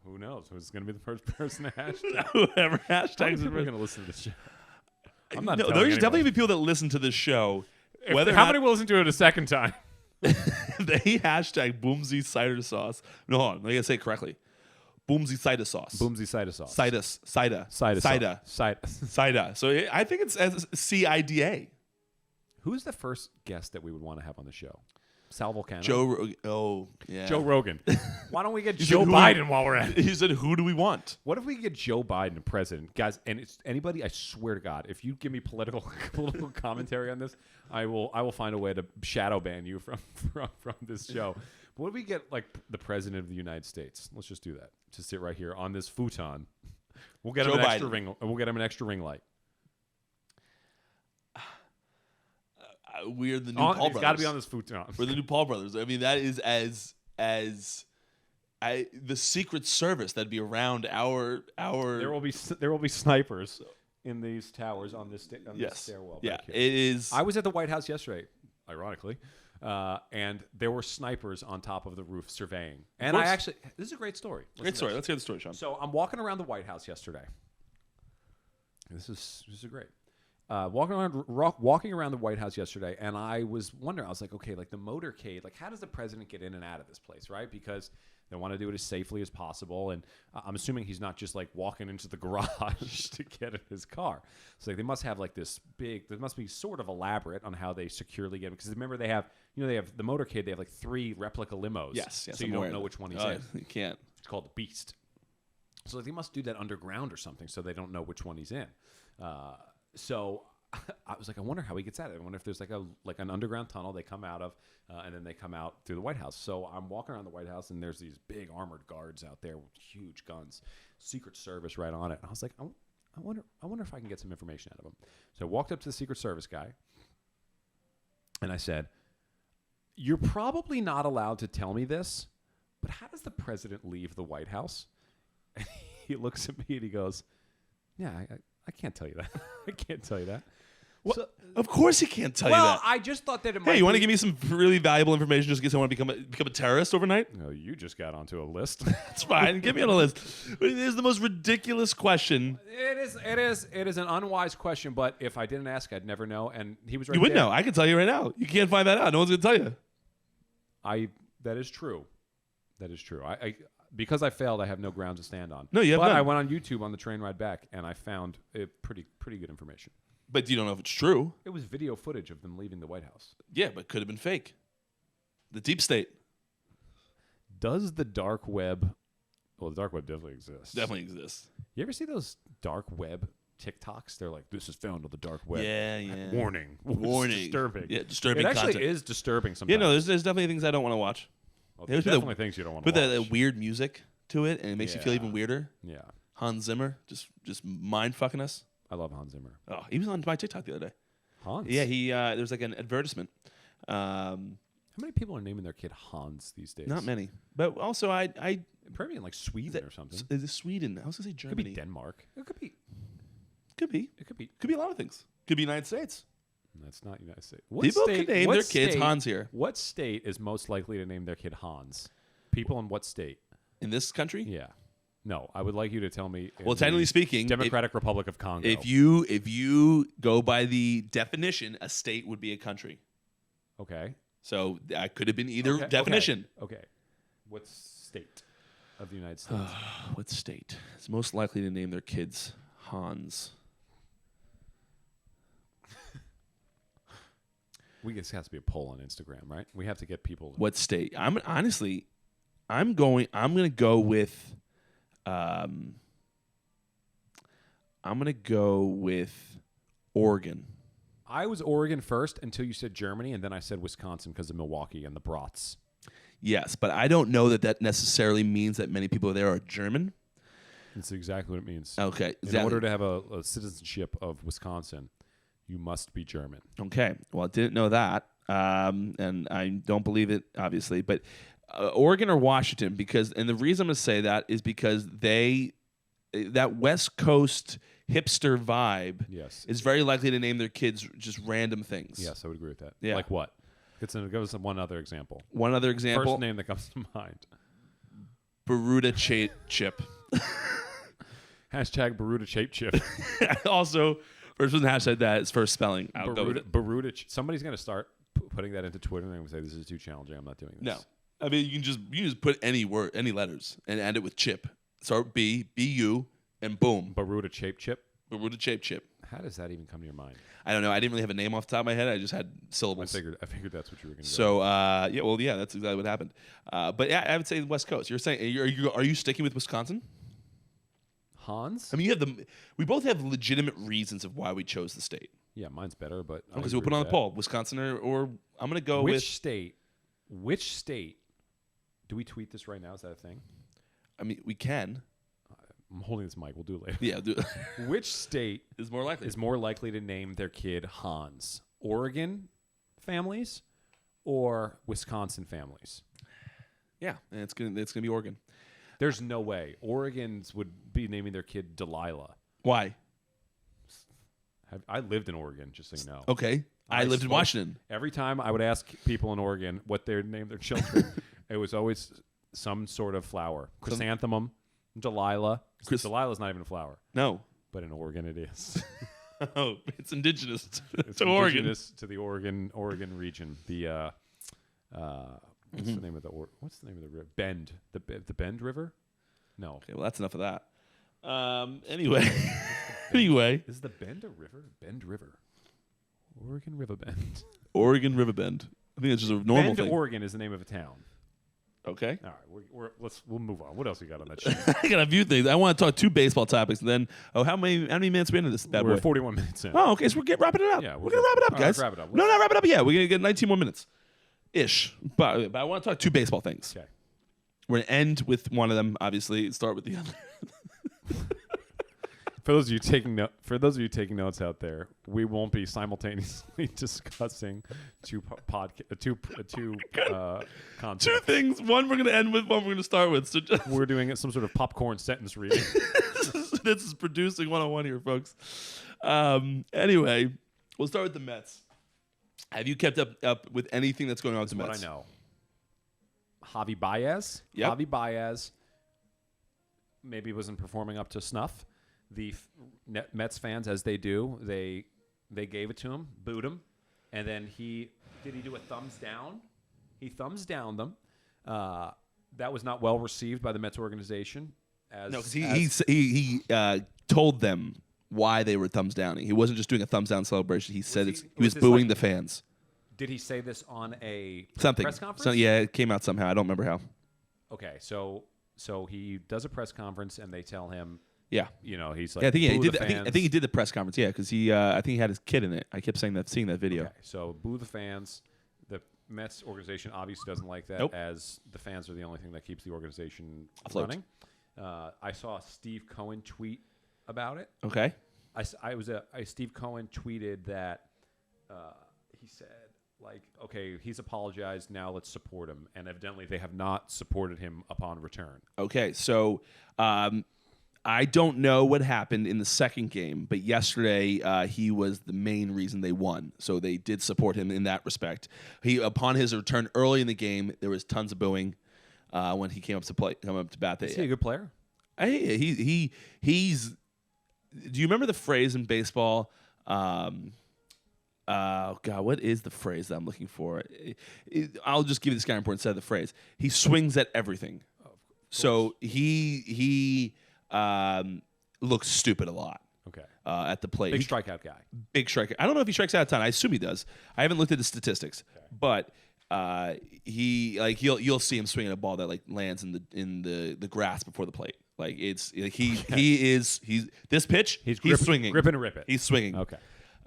Who knows? Who's going to be the first person to hashtag? Whoever How many hashtags people are going to listen to this show? I'm not No, telling there's definitely anybody. be people that listen to this show. Whether How many will listen to it a second time? they hashtag Boomsy cider sauce. No, hold on. I gotta say it correctly. Boomsy cider sauce. Boomsy cider sauce. Cider. Cider. Cider. So I think it's as CIDA. Who's the first guest that we would want to have on the show? Sal Volcano? Joe Rogan. Why don't we get You Joe said who- Biden while we're at it? He said, "Who do we want?" What if we get Joe Biden president? Guys, and it's anybody, I swear to God, if you give me political commentary on this, I will find a way to shadow ban you from this show. But what if we get like the president of the United States? Let's just do that. Just sit right here on this futon. We'll get him Joe an extra Biden. ring. We'll get him an extra ring light. We're the new Paul He's brothers. got to be on this futon. We're the new Paul brothers. I mean, that is as the Secret Service that'd be around our. There will be snipers in these towers on this this Yes. stairwell. Yeah, back here. it is. I was at the White House yesterday, ironically, and there were snipers on top of the roof surveying. And course. this is a great story. Listen Great to story. this. Let's hear the story, Sean. So I'm walking around the White House yesterday. This is great. Walking around the White House yesterday, and I was wondering. I was like, okay, like the motorcade, like how does the president get in and out of this place, right? Because they want to do it as safely as possible, and I'm assuming he's not just like walking into the garage to get in his car. So like, they must have like this big. They must be sort of elaborate on how they securely get him. Because remember, they have the motorcade. They have like 3 replica limos. Yes. So you don't know which one he's in. You can't. It's called the Beast. So like, they must do that underground or something, so they don't know which one he's in. So I was like, I wonder how he gets out of it. I wonder if there's like an underground tunnel they come out of, and then they come out through the White House. So I'm walking around the White House, and there's these big armored guards out there with huge guns, Secret Service right on it. And I was like, I wonder if I can get some information out of him. So I walked up to the Secret Service guy, and I said, "You're probably not allowed to tell me this, but how does the president leave the White House?" And he looks at me and he goes, "Yeah, I can't tell you that. I can't tell you that." Well, So- of course he can't tell you well, that. I just thought that it might. Hey, you want to be- give me some really valuable information just in case I want to become a terrorist overnight? No, you just got onto a list. That's fine. Get me on a list. But it is the most ridiculous question. It is an unwise question. But if I didn't ask, I'd never know. And he was right You would there. know. I can tell you right now. You can't find that out. No one's going to tell you. That is true. That is true. I because I failed, I have no ground to stand on. No, you have But none. I went on YouTube on the train ride back, and I found pretty good information. But you don't know if it's true. It was video footage of them leaving the White House. Yeah, but could have been fake. The deep state Does the dark web? Well, the dark web definitely exists. definitely exists. You ever see those dark web TikToks? They're like, "This is found on the dark web." Yeah. Warning. Warning. Disturbing. Yeah, disturbing It actually content. is disturbing sometimes. Yeah, no, there's definitely things I don't want to watch. Well, there's there's the- definitely things you don't want to Put watch. that weird music to it, and it makes you feel Yeah. even weirder. Yeah. Hans Zimmer, just mind fucking us. I love Hans Zimmer. Oh, he was on my TikTok the other day. Hans? Yeah, he there's like an advertisement. How many people are naming their kid Hans these days? Not many, but also I Probably in like Sweden or something. is it Sweden? I was gonna say It could Germany. be Denmark. It could be. Could be. It could be. Could be a lot of things. Could be United States. That's not United States. What People state, could name what their kids state- Hans here. What state is most likely to name their kid Hans? People in what state? In this country? Yeah. No, I would like you to tell me. in Well, the technically speaking, Democratic Republic of Congo. if you go by the definition, a state would be a country. Okay. So that could have been either Okay, definition. Okay. What state of the United States? What state is most likely to name their kids Hans? This has to be a poll on Instagram, right? We have to get people. What state? I'm gonna go with Oregon. I was Oregon first until you said Germany, and then I said Wisconsin because of Milwaukee and the brats. Yes, but I don't know that necessarily means that many people there are German. That's exactly what it means. Okay, In order to have a citizenship of Wisconsin, You must be German. Okay. Well, I didn't know that, and I don't believe it, obviously. But Oregon or Washington, and the reason I'm going to say that is because that West Coast hipster vibe is very likely to name their kids just random things. Yes, I would agree with that. Yeah. Like what? Give us one other example. One other example. First name that comes to mind. Baruta Chip. Hashtag Baruta Chip. Also, first person hashtag that is first spelling. I'll go with it. Somebody's going to start putting that into Twitter and they're going to say, this is too challenging. I'm not doing this. No. I mean, you can just put any word, any letters, and end it with chip. Start B, B-U, and boom. Baruta Chip. Baruta Chip. How does that even come to your mind? I don't know. I didn't really have a name off the top of my head. I just had syllables. I figured that's what you were going to So, that's exactly what happened. But yeah, I would say the West Coast. You're saying, are you sticking with Wisconsin? Hans? I mean, we both have legitimate reasons of why we chose the state. Yeah, mine's better, but Okay, so we'll put on the poll. Wisconsin or I'm going to go with... Which state... Do we tweet this right now? Is that a thing? I mean, we can. I'm holding this mic. We'll do it later. Yeah. Which state is more likely to name their kid Hans? Oregon families or Wisconsin families? Yeah, and it's gonna be Oregon. There's no way Oregons would be naming their kid Delilah. Why? I lived in Oregon, just so you know. Okay, I lived in Washington. Every time I would ask people in Oregon what they named their children, it was always some sort of flower. Chrysanthemum, Delilah. Delilah's not even a flower. No. But in Oregon it is. Oh, it's indigenous to Oregon. Indigenous to the Oregon region. The what's the name of the river? Bend. The Bend River? No. Okay, well that's enough of that. Anyway. Anyway. Is the Bend a river? Bend River. Oregon River Bend. Oregon River Bend. I think it's just a normal Bend, thing. Oregon is the name of a town. Okay. All right, we'll move on. What else you got on that sheet? I got a few things. I want to talk 2 baseball topics, and then how many minutes are we into this bad boy? We're 41 minutes in. Oh, okay. So we're wrapping it up. Yeah, we're gonna wrap it up, guys. Wrap it up. No, not wrap it up yet. We're gonna get 19 more minutes, ish. But I want to talk 2 baseball things. Okay. We're gonna end with one of them, obviously. Start with the other. For those of you taking notes out there, we won't be simultaneously discussing two concepts. 2 things. One we're gonna end with. One we're gonna start with. So we're doing some sort of popcorn sentence reading. This is producing 101 here, folks. Anyway, we'll start with the Mets. Have you kept up with anything that's going on with the Mets? What I know. Javi Baez. Yep. Javi Baez maybe wasn't performing up to snuff. The Mets fans, as they do, they gave it to him, booed him, and then did he do a thumbs down? He thumbs down them. That was not well received by the Mets organization. No, because he told them why they were thumbs downing. He wasn't just doing a thumbs down celebration. He said he was booing the fans. Did he say this on a press conference? So, yeah, it came out somehow. I don't remember how. Okay, so he does a press conference and they tell him. Yeah, he's like. Yeah, I think he did. I think he did the press conference. Yeah, because I think he had his kid in it. I kept seeing that video. Okay, so boo the fans. The Mets organization obviously doesn't like that, as the fans are the only thing that keeps the organization running. I saw Steve Cohen tweet about it. Okay. Steve Cohen tweeted that he said, okay, he's apologized. Now let's support him. And evidently, they have not supported him upon return. Okay, so. I don't know what happened in the second game, but yesterday he was the main reason they won. So they did support him in that respect. Upon his return early in the game, there was tons of booing when he came up to bat. Is he a good player? He's. Do you remember the phrase in baseball? Oh God, what is the phrase that I'm looking for? I'll just give you this guy important instead of the phrase. He swings at everything. So he looks stupid a lot. Okay. At the plate. Big strikeout guy. Big strikeout. I don't know if he strikes out a ton. I assume he does. I haven't looked at the statistics, but you'll see him swinging a ball that lands in the grass before the plate. This pitch. He's swinging. Grip and rip it. He's swinging. Okay.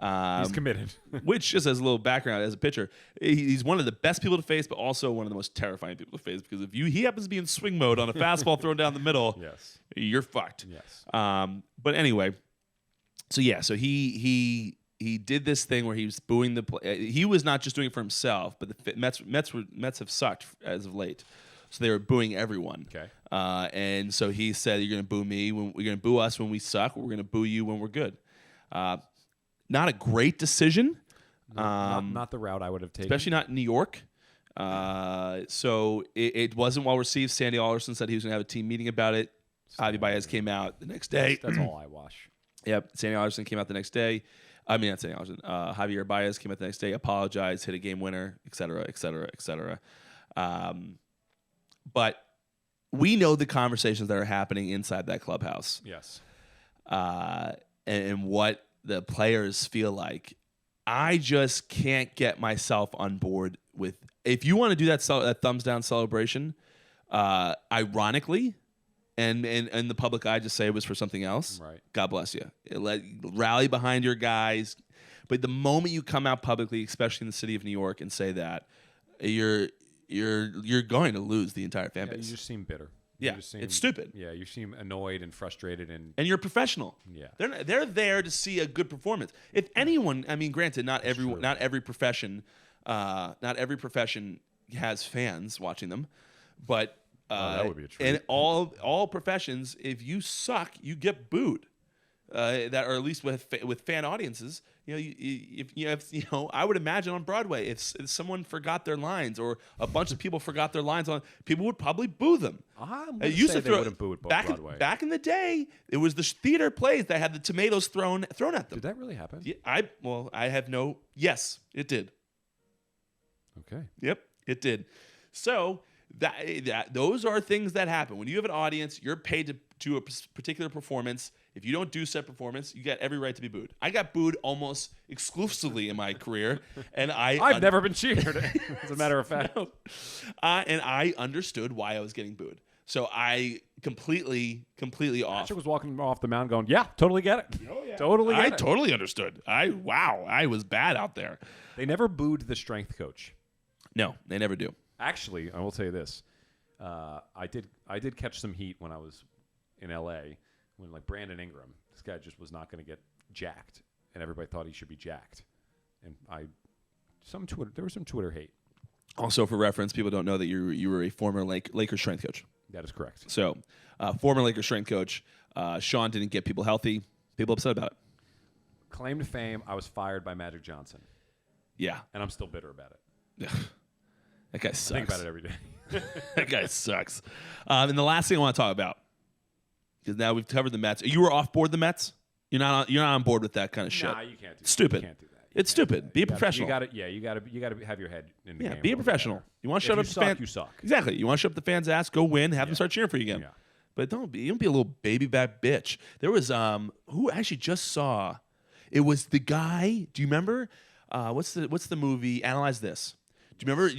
He's committed. Which, just as a little background, as a pitcher, he's one of the best people to face, but also one of the most terrifying people to face because if he happens to be in swing mode on a fastball thrown down the middle, yes, you're fucked. Yes. But anyway, so he he did this thing where he was booing the play. He was not just doing it for himself, but the Mets have sucked as of late, so they were booing everyone. Okay. And so he said, "You're going to boo me when you're going to boo us when we suck. We're going to boo you when we're good." Not a great decision. Not the route I would have taken, especially not in New York. So it wasn't well received. Sandy Alderson said he was going to have a team meeting about it. Javi Baez came out the next day. That's all I watch. Yep. Sandy Alderson came out the next day. I mean, not Sandy Alderson. Javier Baez came out the next day, apologized, hit a game winner, et cetera, et cetera, et cetera. But we know the conversations that are happening inside that clubhouse. Yes. And what the players feel like. I just can't get myself on board with. If you want to do that thumbs down celebration, ironically, and the public eye just say it was for something else. Right. God bless you. Rally behind your guys, but the moment you come out publicly, especially in the city of New York, and say that, you're going to lose the entire fan base. You just seem bitter. Yeah, it's stupid. Yeah, you seem annoyed and frustrated, and you're a professional. Yeah, they're there to see a good performance. If anyone, I mean, granted, not every profession has fans watching them, but that would be a treat. in all professions, if you suck, you get booed. That, or at least with fan audiences, I would imagine on Broadway, if someone forgot their lines or a bunch of people forgot their lines people would probably boo them. They wouldn't boo at Broadway. Back in the day, it was the theater plays that had the tomatoes thrown at them. Did that really happen? Yeah, yes, it did. Okay. Yep, it did. So those are things that happen when you have an audience. You're paid to do a particular performance. If you don't do said performance, you got every right to be booed. I got booed almost exclusively in my career, and I've never been cheered. As a matter of fact, no. And I understood why I was getting booed. So I completely off. Patrick was walking off the mound, going, "Yeah, totally get it. Oh, yeah. Totally get it." I totally understood. I was bad out there. They never booed the strength coach. No, they never do. Actually, I will tell you this: I did catch some heat when I was in L.A. when, like, Brandon Ingram, this guy just was not going to get jacked, and everybody thought he should be jacked. And there was some Twitter hate. Also, for reference, people don't know that you were a former Lakers strength coach. That is correct. So, former Lakers strength coach, Sean didn't get people healthy. People upset about it. Claim to fame, I was fired by Magic Johnson. Yeah. And I'm still bitter about it. That guy sucks. I think about it every day. That guy sucks. And the last thing I want to talk about, because now we've covered the Mets. You were off board the Mets? You're not on board with that kind of shit. Nah, you can't do that. Stupid. You can't do that. It's stupid. Be a professional. You got to have your head in the game. Yeah, be a professional. You want to shut up the fans? You suck. Exactly. You want to shut up the fans' ass, go win, have them start cheering for you again. Yeah. But don't be a little baby back bitch. There was who actually just saw. It was the guy. Do you remember? What's the movie? Analyze This. Do you remember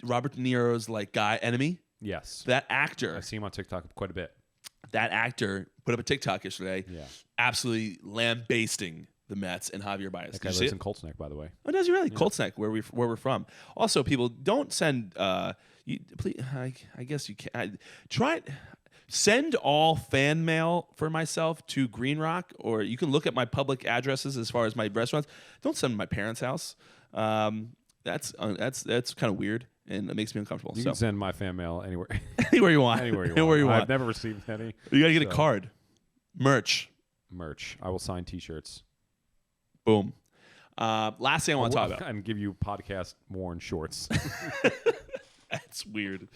Robert De Niro's guy enemy? Yes. That actor. I see him on TikTok quite a bit. That actor put up a TikTok yesterday. Yeah. Absolutely lambasting the Mets and Javier Baez. That guy lives in Colts Neck, by the way. Oh, does he really? Yeah. Colts Neck, where we're from. Also, people, don't send. Please, I guess you can try it. Send all fan mail for myself to Green Rock, or you can look at my public addresses as far as my restaurants. Don't send them to my parents' house. That's kind of weird, and it makes me uncomfortable. You can send my fan mail anywhere. Anywhere you want. Anywhere you want. I've never received any. You got to get a card. Merch. I will sign T-shirts. Boom. Last thing I want to talk about. And give you podcast worn shorts. That's weird.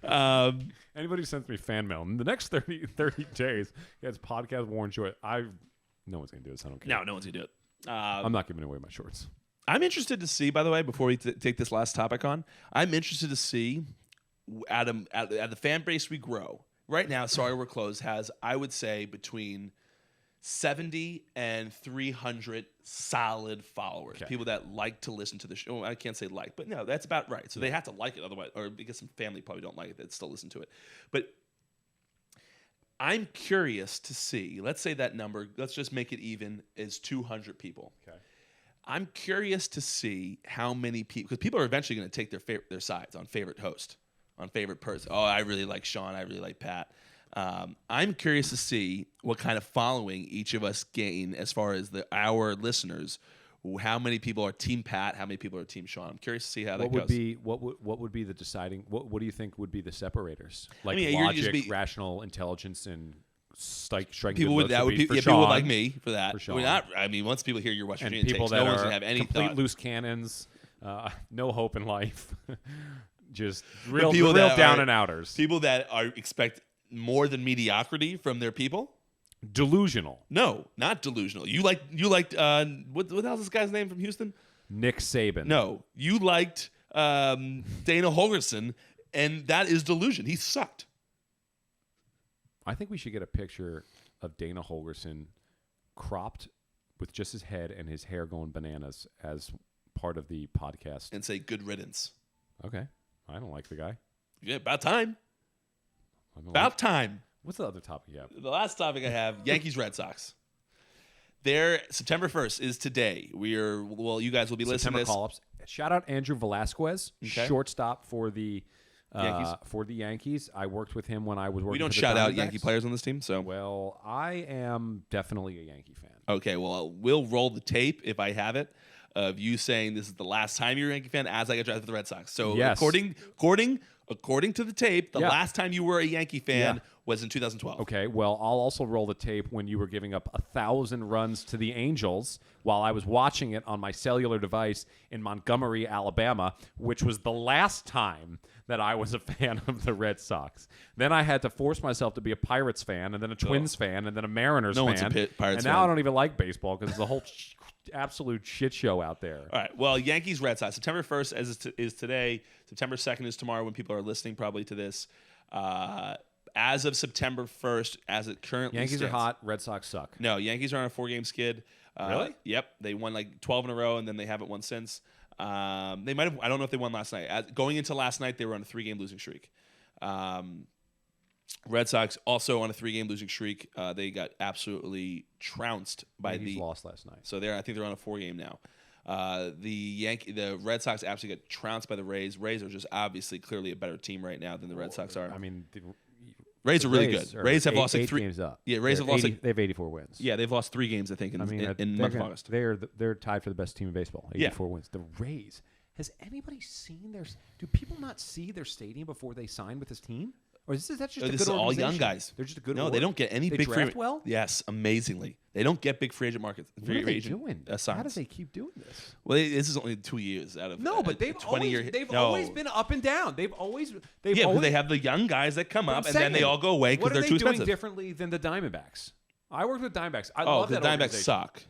Anybody who sends me fan mail in the next 30 days gets podcast worn shorts. No one's going to do this. I don't care. No one's going to do it. I'm not giving away my shorts. I'm interested to see, by the way, before we take this last topic on, I'm interested to see at the fan base we grow. Right now, Sorry We're Closed has, I would say, between 70 and 300 solid followers. Okay. People that like to listen to the show. I can't say like, but no, that's about right. So they have to like it otherwise, or because some family probably don't like it, they'd still listen to it. But I'm curious to see, let's say that number, let's just make it even, is 200 people. Okay. I'm curious to see how many people, because people are eventually going to take their sides on favorite host, on favorite person. Oh, I really like Sean. I really like Pat. I'm curious to see what kind of following each of us gain as far as our listeners. How many people are Team Pat? How many people are Team Sean? I'm curious to see how that goes. What would be the deciding? What do you think would be the separators? Like I mean, logic, rational intelligence, and striking people good would looks people would like me for that. For Sean. We're not, I mean, once people hear your West and Virginia people takes, that no one's are gonna have any complete thought. loose cannons, no hope in life, just People real that down are- and outers, People that expect more than mediocrity from their people. delusional. No, not delusional. You liked what the hell's this guy's name from Houston? Nick Saban. No, you liked Dana Holgerson, and that is delusion. He sucked. I think we should get a picture of Dana Holgerson cropped with just his head and his hair going bananas as part of the podcast. And say good riddance. Okay. I don't like the guy. Yeah, about time. I don't About like- time. What's the other topic you have? The last topic I have, Yankees Red Sox. Their September 1st is today. You guys will be listening September to this. call-ups. Shout out Andrew Velasquez, Okay. shortstop for the Yankees. For the Yankees. I worked with him when I was working. We don't for the shout out Diamondbacks. Yankee players on this team, so Well, I am definitely a Yankee fan. okay. Well, we'll roll the tape if I have it of you saying this is the last time you're a Yankee fan as I get drafted to the Red Sox. So Yes. according to the tape, the Yeah. last time you were a Yankee fan Yeah. was in 2012. Okay, well, I'll also roll the tape when you were giving up 1,000 runs to the Angels while I was watching it on my cellular device in Montgomery, Alabama, which was the last time that I was a fan of the Red Sox. Then I had to force myself to be a Pirates fan, and then a Twins fan, and then a Mariners No fan. one's a Pirates and now fan. I don't even like baseball because it's a whole absolute shit show out there. All right. Well, Yankees Red Sox. September 1st is today. September 2nd is tomorrow when people are listening probably to this. As of September 1st, as it currently Yankees stands, are hot. Red Sox suck. No, Yankees are on a 4-game skid. Really? Yep. They won like 12 in a row, and then they haven't won since. They might have. I don't know if they won last night. Going into last night, they were on a 3-game losing streak. Red Sox also on a 3-game losing streak. They got absolutely trounced by Yankees the. lost last night. So I think they're on a 4-game now. The Red Sox absolutely got trounced by the Rays. Rays are just obviously clearly a better team right now than the Red Sox are. I mean, the Rays are really Rays good. are Rays have lost like 8 3 games up. Yeah, Rays have lost like They have 84 wins. yeah, they've lost 3 games I think in I mean, the they're month of August. They're tied for the best team in baseball. 84 wins. The Rays. Has anybody seen their? Do people not see their stadium before they sign with this team? Or is that just a This good is all young organization? guys. They're just a good. No, they don't get any They big draft free well? Yes, amazingly. They don't get big free agent markets. What are they doing? How do they keep doing this? Well, this is only 2 years out of No, but they've 20 always, year. always been up and down. They've always Yeah, but they have the young guys that come But up I'm and then they saying, all go away because what are they're they too doing expensive. differently than the Diamondbacks? I worked with Diamondbacks. I Oh, love the that Diamondbacks organization. suck.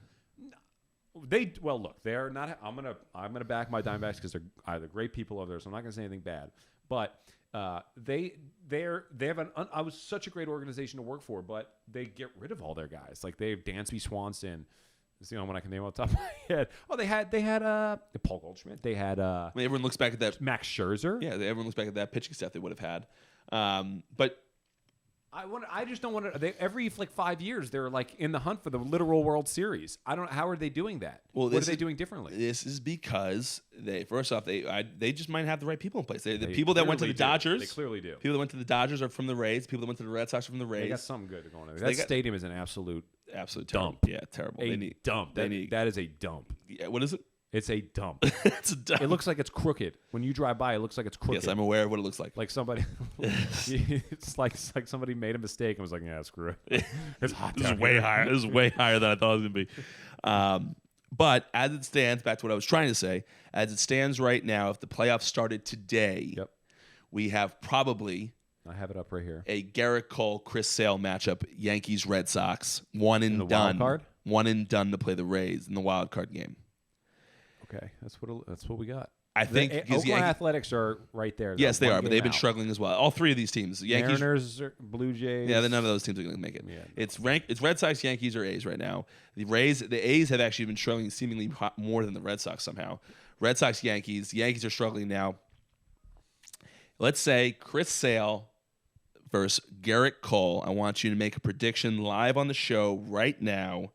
Look, they're not. I'm gonna back my Diamondbacks because they're either great people over there, so I'm not gonna say anything bad. But they have an. I was such a great organization to work for, but they get rid of all their guys. Like they have Dansby Swanson. Is the only one I can name off the top of my head. Oh, they had Paul Goldschmidt. They had I mean, everyone looks back at that. Max Scherzer. Yeah, everyone looks back at that pitching staff they would have had. But I just don't want to. Every 5 years, they're like in the hunt for the literal World Series. I don't. How are they doing that? Well, what are they doing differently? This is because first off they just might have the right people in place. The They people that went to the clearly do. Dodgers, They clearly do. People that went to the Dodgers are from the Rays. People that went to the Red Sox are from the They got Rays. something good going on. So That stadium is an absolute Absolute dump. terrible. Yeah, terrible. A dump. That is a dump. Yeah, what is it? It's a dump. It's a dump. It looks like it's crooked. When you drive by, it looks like it's crooked. Yes, I'm aware of what it looks like. Like somebody, it's like somebody made a mistake and was like, "Yeah, screw it." It's hot. This is down way here. higher. This is way higher than I thought it was going to be. But as it stands, back to what I was trying to say, as it stands right now, if the playoffs started today, Yep. we have probably I have it up right here. a Garrett Cole, Chris Sale matchup, Yankees, Red Sox, one and the done. wild card? One and done to play the Rays in the wild card game. Okay, that's what we got. I think because Oakland Athletics are right there. yes, they one are, but game they've been out. struggling as well. All three of these teams, the Yankees, Mariners, Blue Jays. yeah, none of those teams are going to make it. Yeah, no. It's Red Sox, Yankees, or A's right now. The A's have actually been struggling seemingly more than the Red Sox somehow. Red Sox, Yankees are struggling now. Let's say Chris Sale versus Garrett Cole. I want you to make a prediction live on the show right now.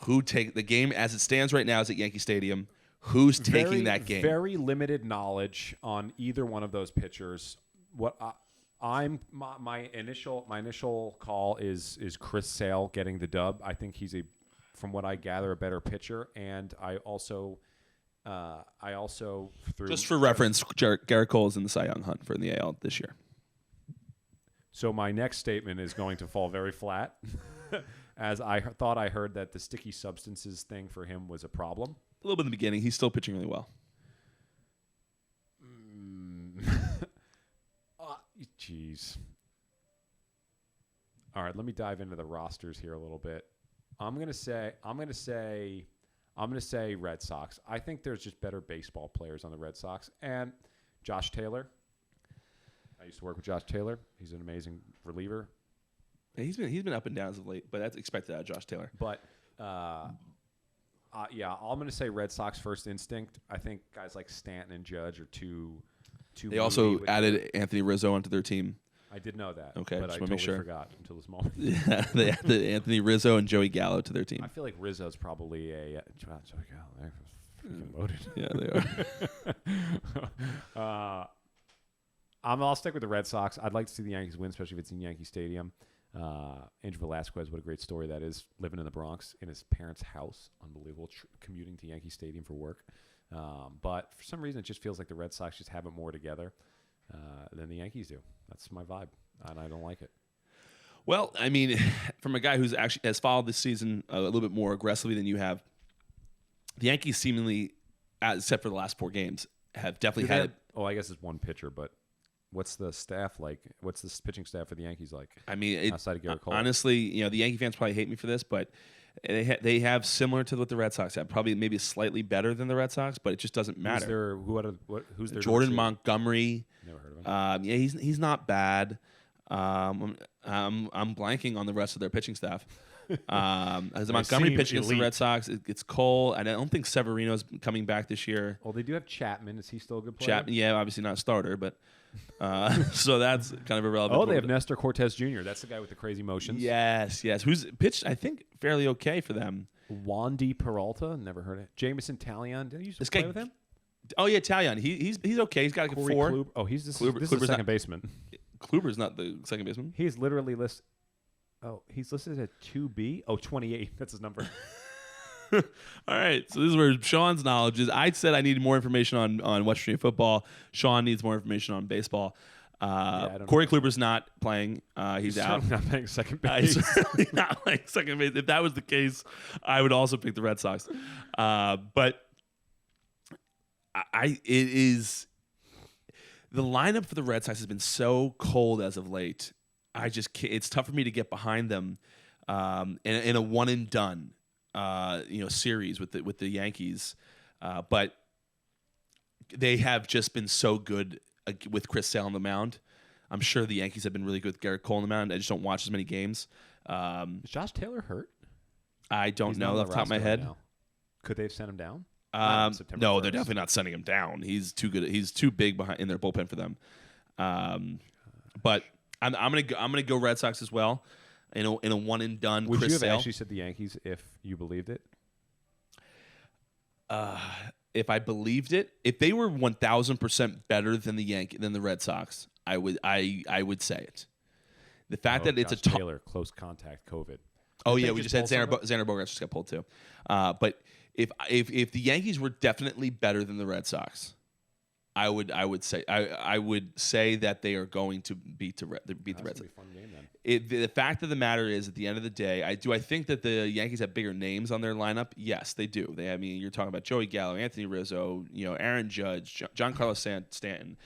Who take the game as it stands right now is at Yankee Stadium. Who's taking that game? Very limited knowledge on either one of those pitchers. My initial call is Chris Sale getting the dub. I think he's from what I gather, a better pitcher, and I also through Just for reference, Garrett Cole is in the Cy Young hunt for the AL this year. So my next statement is going to fall very flat, as I thought I heard that the sticky substances thing for him was a problem. A little bit in the beginning. He's still pitching really well. Jeez. All right, let me dive into the rosters here a little bit. I'm gonna say Red Sox. I think there's just better baseball players on the Red Sox, and Josh Taylor. I used to work with Josh Taylor. He's an amazing reliever. Yeah, he's been up and down as of late, but that's expected out of Josh Taylor. But yeah, I'm going to say Red Sox first instinct. I think guys like Stanton and Judge are too. They also added Anthony Rizzo onto their team. I did know that. Okay, but just I want to totally make sure. forgot until this moment. Yeah, they added Anthony Rizzo and Joey Gallo to their team. I feel like Rizzo's probably a Joey Gallo. They're freaking loaded. Yeah, they are. I'll stick with the Red Sox. I'd like to see the Yankees win, especially if it's in Yankee Stadium. Andrew Velasquez, what a great story that is, living in the Bronx in his parents' house. Unbelievable. Commuting to Yankee Stadium for work. But for some reason, it just feels like the Red Sox just have it more together than the Yankees do. That's my vibe, and I don't like it. Well, I mean, from a guy who's actually has followed this season a little bit more aggressively than you have, the Yankees seemingly, except for the last 4 games, have definitely had it. Oh, I guess it's one pitcher, but what's the staff like? What's the pitching staff for the Yankees like? I mean, outside of Garrett Cole? Honestly, the Yankee fans probably hate me for this, but they have similar to what the Red Sox have. Probably maybe slightly better than the Red Sox, but it just doesn't matter. Who's their Jordan Montgomery? Never heard of him. Yeah, he's not bad. I'm blanking on the rest of their pitching staff. As the Montgomery pitching against the Red Sox, it's Cole, and I don't think Severino's coming back this year. Well, they do have Chapman. Is he still a good player? Chapman, yeah, obviously not a starter, but so that's kind of irrelevant. Oh, they have Nestor Cortez Jr. That's the guy with the crazy motions. Yes. Who's pitched, I think, fairly okay for them. Wandy Peralta, never heard it. Jameson Talion, did you used to play with him? Oh yeah, Talion. He's okay. He's got like a 4. Oh, this is the second baseman. Kluber's not the second baseman. He's literally listed. Oh, he's listed at 2B. Oh, 28. That's his number. All right. So this is where Sean's knowledge is. I said I needed more information on West Virginia football. Sean needs more information on baseball. Corey Kluber's not playing. He's out. Not playing second base. He's certainly not playing second base. If that was the case, I would also pick the Red Sox. But it is the lineup for the Red Sox has been so cold as of late. I just can't, it's tough for me to get behind them in a one and done series with the Yankees, but they have just been so good with Chris Sale on the mound. I'm sure the Yankees have been really good with Garrett Cole on the mound. I just don't watch as many games. Is Josh Taylor hurt? I don't know off the top of my head. Right, could they have sent him down? No, they're definitely not sending him down. He's too good. He's too big behind in their bullpen for them. But I'm gonna go Red Sox as well. In a one and done. Would Chris you have Sale. actually said the Yankees if you believed it? If I believed it, if they were 1,000% better than the Red Sox, I would say it. The fact that it's Josh Taylor close contact COVID. Oh yeah, we just had Xander Bogaerts just got pulled too. But if the Yankees were definitely better than the Red Sox, I would say that they are going to beat the Red Sox. Be a fun game then. The fact of the matter is, at the end of the day, I think that the Yankees have bigger names on their lineup. Yes, they do. You're talking about Joey Gallo, Anthony Rizzo, Aaron Judge, Giancarlo Stanton.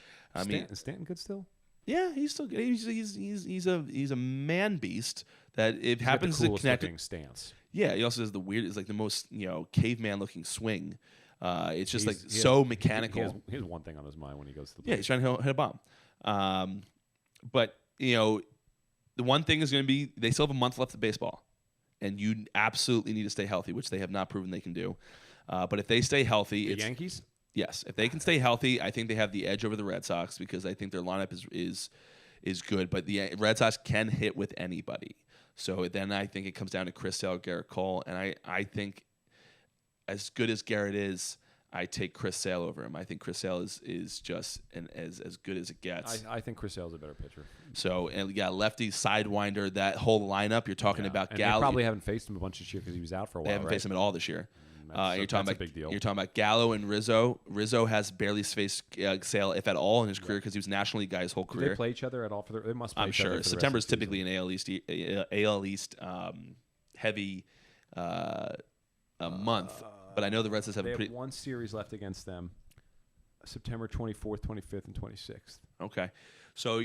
Stanton good still? Yeah, he's still good. He's a man beast that it He's happens got the to connect. looking stance. Yeah, he also has the weird. It's like the most caveman looking swing. It's just mechanical. He has one thing on his mind when he goes to the plate. Yeah, he's trying to hit a bomb. But the one thing is going to be they still have a month left of baseball, and you absolutely need to stay healthy, which they have not proven they can do. But if they stay healthy, the Yankees. Yes, if they can stay healthy, I think they have the edge over the Red Sox because I think their lineup is good. But the Red Sox can hit with anybody. So then I think it comes down to Chris Sale, Garrett Cole, and I think as good as Garrett is, I take Chris Sale over him. I think Chris Sale is just as good as it gets. I think Chris Sale's a better pitcher. So, and yeah, lefty, sidewinder, that whole lineup. You're talking about and Gallo. They probably haven't faced him a bunch this year because he was out for a while. They haven't faced him at all this year. You're talking about a big deal. You're talking about Gallo and Rizzo. Rizzo has barely faced Sale, if at all, in his career because he was National League guy his whole career. Do they play each other at all? They must play I'm each other sure. for the September is rest of the typically an AL East heavy month, but I know the Red Sox have they a pretty. Have one series left against them, September 24th, 25th, and 26th. Okay, so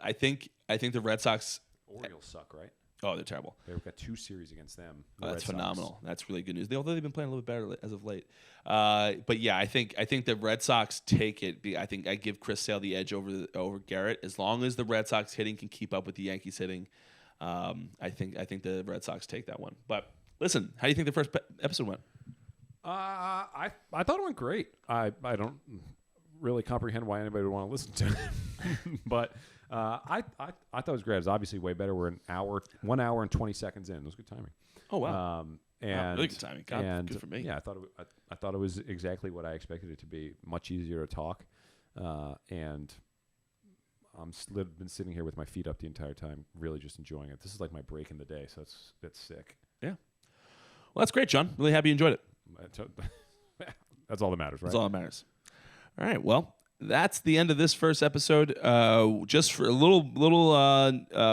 I think the Red Sox. Orioles suck, right? Oh, they're terrible. They've got 2 series against them. That's phenomenal. That's really good news. Although they've been playing a little bit better as of late. But yeah, I think the Red Sox take it. I think I give Chris Sale the edge over Garrett as long as the Red Sox hitting can keep up with the Yankees hitting. I think the Red Sox take that one. But listen, how do you think the first episode went? I thought it went great. I don't really comprehend why anybody would want to listen to it, but. I thought it was great. It was obviously way better. We're 1 hour and 20 seconds in. It was good timing. Oh wow! And really good timing. God, good for me. Yeah, I thought it was exactly what I expected it to be. Much easier to talk, and been sitting here with my feet up the entire time, really just enjoying it. This is like my break in the day, so that's sick. Yeah. Well, that's great, John. Really happy you enjoyed it. That's all that matters, right? That's all that matters. All right. Well. That's the end of this first episode. Just for a little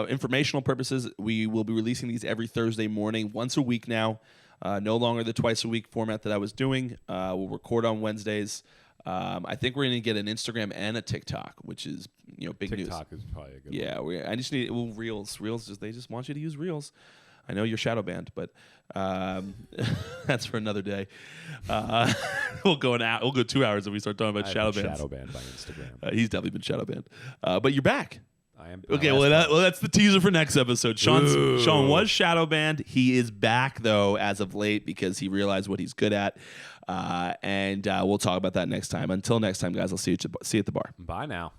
informational purposes, we will be releasing these every Thursday morning, once a week now. No longer the twice a week format that I was doing. We'll record on Wednesdays. I think we're going to get an Instagram and a TikTok, which is big news. TikTok is probably a good one. Yeah, I just need Reels. They just want you to use Reels. I know you're shadow banned, but that's for another day. We'll go 2 hours if we start talking about shadow bans. Shadow banned by Instagram. He's definitely been shadow banned. But you're back. I am. Okay, well that's the teaser for next episode. Sean was shadow banned. He is back though as of late because he realized what he's good at, and we'll talk about that next time. Until next time, guys, I'll see you at the bar. Bye now.